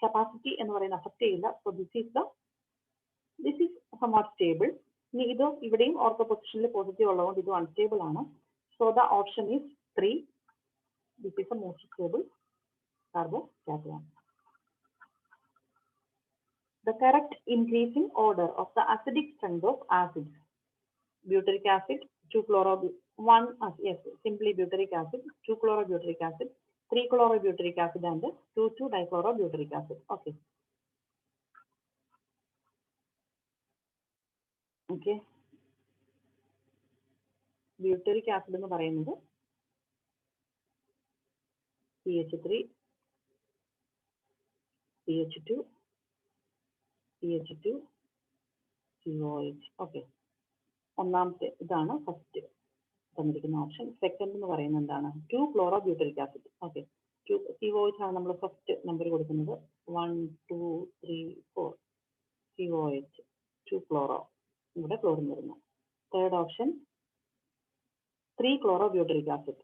കപ്പാസിറ്റി എന്ന് പറയുന്ന അഫക്ട് ചെയ്യില്ല. So this is somewhat stable. ഇനി ഇത് ഇവിടെയും ഓർത്തോ പൊസിഷനിൽ പോസിറ്റീവ് ഉള്ളതുകൊണ്ട് ഇത് അൺസ്റ്റേബിൾ ആണ്. So the option is 3. This is the most stable carbocation. The correct increasing order of the acidic strength of acids: butyric acid, 2-chloro-1, simply butyric acid, 2-chlorobutyric acid, 3-chlorobutyric acid, and 2,2-dichlorobutyric acid. Okay. Butyric acid എന്ന് പറയുന്നത് CH3, CH2, CH2, COH. Okay, ഒന്നാമത്തെ ഇതാണ് first തന്നിരിക്കുന്ന option. Second എന്ന് പറയുന്നത് എന്താണ്? 2-chlorobutyric acid. Okay, COH ആണ് നമ്മൾ ഫസ്റ്റ് നമ്പർ കൊടുക്കുന്നത്. 1, 2, 3, 4 COH, 2-chloro, ഇവിടെ ക്ലോറിൻ വരുന്നു. Third option 3-chlorobutyric acid.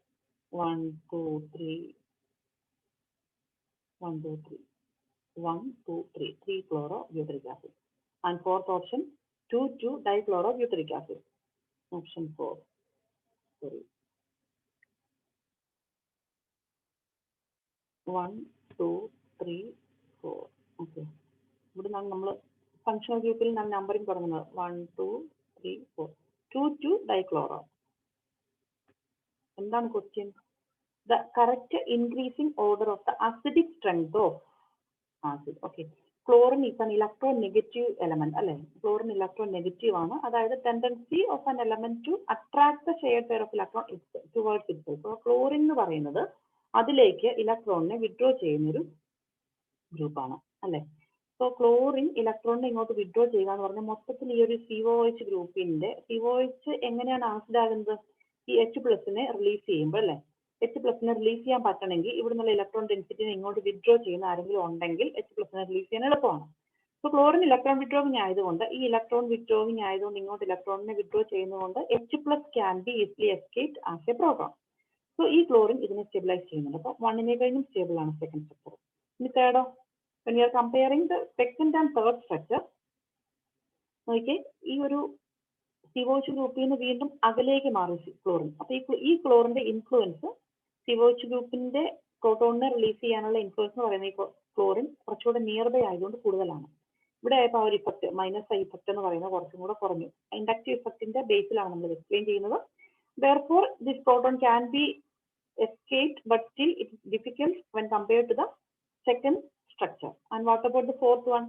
1, 2, 3, 3-chlorobutyric acid. And fourth option 2,2-dichlorobutyric acid. Option 4. Sorry. 1, 2, 3, 4. Okay. ഇവിടെ നമ്മൾ ഫങ്ഷണൽ ഗ്രൂപ്പിൽ ഞാൻ നമ്പറിംഗ് തുടങ്ങുന്നത് 1, 2, 3, 4. 2,2-dichloro. എന്താണ് question? The correct increasing order of the acidic strength of acid. Okay. Chlorine is an electronegative element. അല്ലെ, chlorine electronegative ആണ്. അതായത് tendency of an element to attract the shared pair of electron towards itself. So chlorine എന്ന് പറയുന്നത് അതിലേക്ക് ഇലക്ട്രോണിനെ withdraw ചെയ്യുന്നൊരു ഗ്രൂപ്പാണ് അല്ലെ. സോ ക്ലോറിൻ ഇലക്ട്രോണിനെ ഇങ്ങോട്ട് വിഡ്രോ ചെയ്യുക എന്ന് പറഞ്ഞാൽ മൊത്തത്തിൽ ഈ ഒരു COH ഗ്രൂപ്പിന്റെ COH എങ്ങനെയാണ് ആസിഡ് ആകുന്നത്? ഈ H+നെ റിലീസ് ചെയ്യുമ്പോൾ അല്ലെ. H+നെ റിലീസ് ചെയ്യാൻ പറ്റണമെങ്കിൽ ഇവിടെ നിന്നുള്ള ഇലക്ട്രോൺ ഡെൻസിറ്റിനെ ഇങ്ങോട്ട് വിഡ്രോ ചെയ്യുന്ന ആരെങ്കിലും ഉണ്ടെങ്കിൽ H+നെ റിലീസ് ചെയ്യാൻ എളുപ്പമാണ്. സോ ക്ലോറിൻ ഇലക്ട്രോൺ വിഡ്രോവിംഗ് ആയതുകൊണ്ട് ഇങ്ങോട്ട് ഇലക്ട്രോണിനെ വിഡ്രോ ചെയ്യുന്നതുകൊണ്ട് H+ can be easily escaped as A proton. So ഈ ക്ലോറിൻ ഇതിനെ സ്റ്റെബിലൈസ് ചെയ്യുന്നുണ്ട്. അപ്പോൾ 1നെ കഴിഞ്ഞും സ്റ്റേബിൾ ആണ് സെക്കൻഡ് സ്ട്രക്ചർ. ഇനി തേർഡോ? when you are comparing the second and third structure, നോക്കിയേ, ഈ ഒരു COH ഗ്രൂപ്പിൽ നിന്ന് വീണ്ടും അകലേക്ക് മാറി ക്ലോറിൻ. അപ്പൊ ഈ ക്ലോറിന്റെ ഇൻഫ്ലുവൻസ് COH ഗ്രൂപ്പിന്റെ പ്രോട്ടോണിനെ റിലീസ് ചെയ്യാനുള്ള ഇൻഫ്ലുവൻസ് എന്ന് പറയുന്നത് ഈ ക്ലോറിൻ കുറച്ചുകൂടെ നിയർ ബൈ ആയതുകൊണ്ട് കൂടുതലാണ്. ഇവിടെ ആയപ്പോൾ ആ ഒരു ഇഫക്റ്റ് -I ഇഫക്റ്റ് എന്ന് പറയുന്നത് കുറച്ചും കൂടെ കുറഞ്ഞു. ഇൻഡക്റ്റീവ് ഇഫക്റ്റിന്റെ ബേസിലാണ് നമ്മൾ എക്സ്പ്ലെയിൻ ചെയ്യുന്നത്. therefore this proton can be escaped but still it is difficult when compared to the second structure. And what about the fourth one?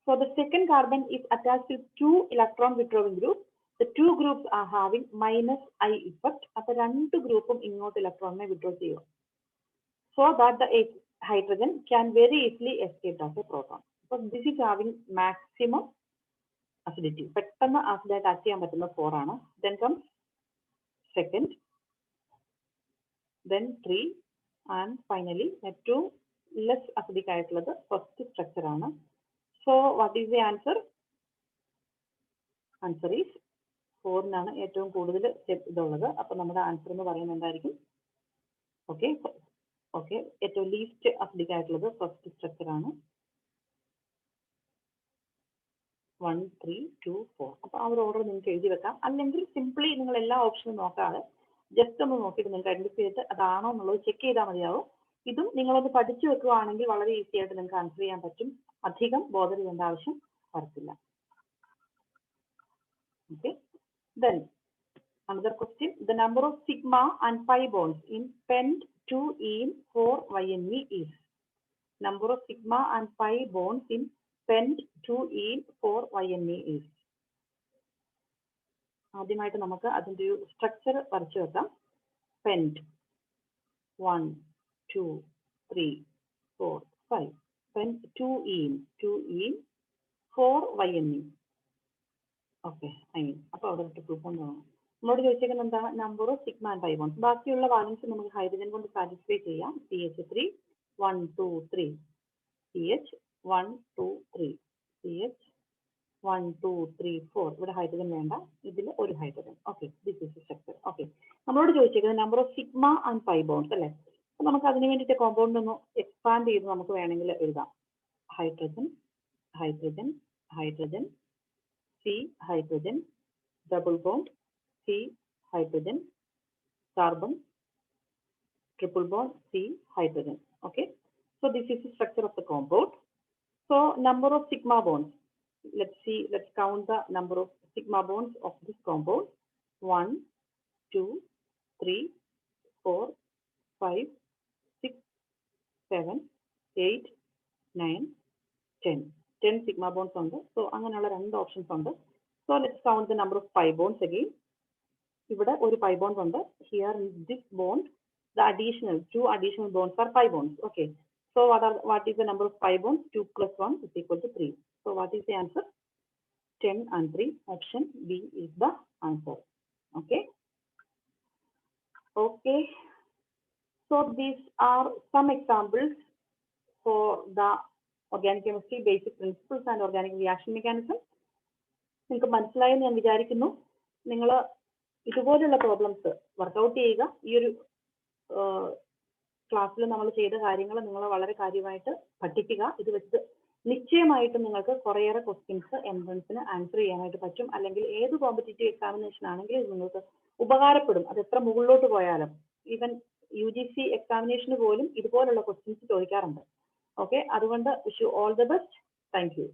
So the second carbon is attached to 2 electron withdrawing groups. The 2 groups are having -I effect. അപ്പോൾ രണ്ട് ഗ്രൂപ്പും ഇങ്ങോട്ട് ഇലക്ട്രോണിനെ withdraw ചെയ്യും. So that the hydrogen can very easily escape as a proton. So this is having maximum acidity. പെട്ടെന്ന് acid ആയിട്ട് act ചെയ്യാൻ പറ്റുന്ന 4 ആണ്. Then comes second, then 3, and finally ഏറ്റവും less acidic ആയിട്ടുള്ളത് ഫസ്റ്റ് സ്ട്രക്ചർ ആണ്. So what is the answer? Answer is 4 ഏറ്റവും കൂടുതൽ ഇതുള്ളത്. അപ്പൊ നമ്മുടെ ആൻസർ എന്ന് പറയുന്നത് എന്തായിരിക്കും? ഓക്കെ, ഏറ്റവും ലീസ്റ്റ് അസിഡിക് ആയിട്ടുള്ളത് ഫസ്റ്റ് സ്ട്രക്ചർ ആണ്. 1, 3, 2, 4. അപ്പൊ ആ ഒരു ഓർഡർ നിങ്ങൾക്ക് എഴുതി വെക്കാം. അല്ലെങ്കിൽ സിംപ്ലി നിങ്ങൾ എല്ലാ ഓപ്ഷനും നോക്കാതെ ജസ്റ്റ് ഒന്ന് നോക്കിയിട്ട് നിങ്ങൾക്ക് ഐഡന്റിഫൈ ചെയ്തിട്ട് അതാണോ എന്നുള്ളത് ചെക്ക് ചെയ്താൽ മതിയാവും. ഇതും നിങ്ങളൊന്ന് പഠിച്ചു വെക്കുകയാണെങ്കിൽ വളരെ ഈസി ആയിട്ട് നിങ്ങൾക്ക് ആൻസർ ചെയ്യാൻ പറ്റും. അധികം ബോധർ ചെയ്യേണ്ട ആവശ്യം വരത്തില്ല. Okay. Then another question: the number of sigma and pi bonds in pent2ene 4YnE is? Number of sigma and pi bonds in pent2ene 4YnE is? ആദ്യമായിട്ട് നമുക്ക് അതിന്റെ ഒരു സ്ട്രക്ചർ വരച്ചു വെക്കാം. pent 1 2 3 4 5 pent 2 in 4 yne. Okay അപ്പൊ അവിടെ triple bond വേണം. നമ്മളോട് ചോദിച്ചേക്കുന്നത് എന്താണ്? Number of sigma and pi bonds. ബാക്കിയുള്ള ബാലൻസ് നമുക്ക് ഹൈഡ്രജൻ കൊണ്ട് സാറ്റിസ്ഫൈ ചെയ്യാം. CH3 1 2 3 CH 1 2 3 CH 1 2 3 4. ഇവിടെ ഹൈഡ്രജൻ വേണ്ട, ഇതിൽ ഒരു hydrogen. Okay, this is structure. Okay, നമ്മളോട് ചോദിച്ചേക്കുന്നത് number of sigma and pi bonds അല്ലേ. അപ്പൊ നമുക്ക് അതിന് വേണ്ടിയിട്ട് കോമ്പൗണ്ട് ഒന്ന് എക്സ്പാൻഡ് ചെയ്ത് നമുക്ക് വേണമെങ്കിൽ എഴുതാം. Hydrogen hydrogen hydrogen C hydrogen, double bond, C hydrogen, carbon, triple bond, C hydrogen. Okay, so this is the structure of the compound. So number of sigma bonds. Let's count the number of sigma bonds of this compound. 1 2 3 4 5 6 7 8 9 10 sigma bonds on the. So അങ്ങനെയുള്ള രണ്ട് options ഉണ്ട്. So let's count the number of pi bonds again. ഇവിടെ ഒരു pi bond ഉണ്ട്. Here in this bond, the two additional bonds are pi bonds. Okay. So what is the number of pi bonds? 2 plus 1 is equal to 3. So what is the answer? 10 and 3. Option B is the answer. Okay. Okay. So these are some examples for the organic chemistry basic principles and organic reaction mechanism. നിങ്ങൾക്ക് മനസ്സിലായെന്ന് ഞാൻ വിചാരിക്കുന്നു. നിങ്ങൾ ഇതുപോലുള്ള problems workout ചെയ്യുക. ഈ ഒരു ക്ലാസ്സിൽ നമ്മൾ ചെയ്ത കാര്യങ്ങൾ നിങ്ങൾ വളരെ കാര്യമായിട്ട് പഠിക്കുക. ഇത് വെച്ച് നിശ്ചയമായിട്ടും നിങ്ങൾക്ക് കുറേയേറെ ക്വസ്റ്റ്യൻസ് എൻട്രൻസിന് ആൻസർ ചെയ്യാനായിട്ട് പറ്റും. അല്ലെങ്കിൽ ഏത് കോമ്പറ്റേറ്റീവ് എക്സാമിനേഷൻ ആണെങ്കിലും ഇത് നിങ്ങൾക്ക് ഉപകാരപ്പെടും. അത് എത്ര മുകളിലോട്ട് പോയാലും ഈവൻ UGC എക്സാമിനേഷന് പോലും ഇതുപോലുള്ള ക്വസ്റ്റ്യൻസ് ചോദിക്കാറുണ്ട്. ഓക്കെ, അതുകൊണ്ട് wish you all the best. Thank you.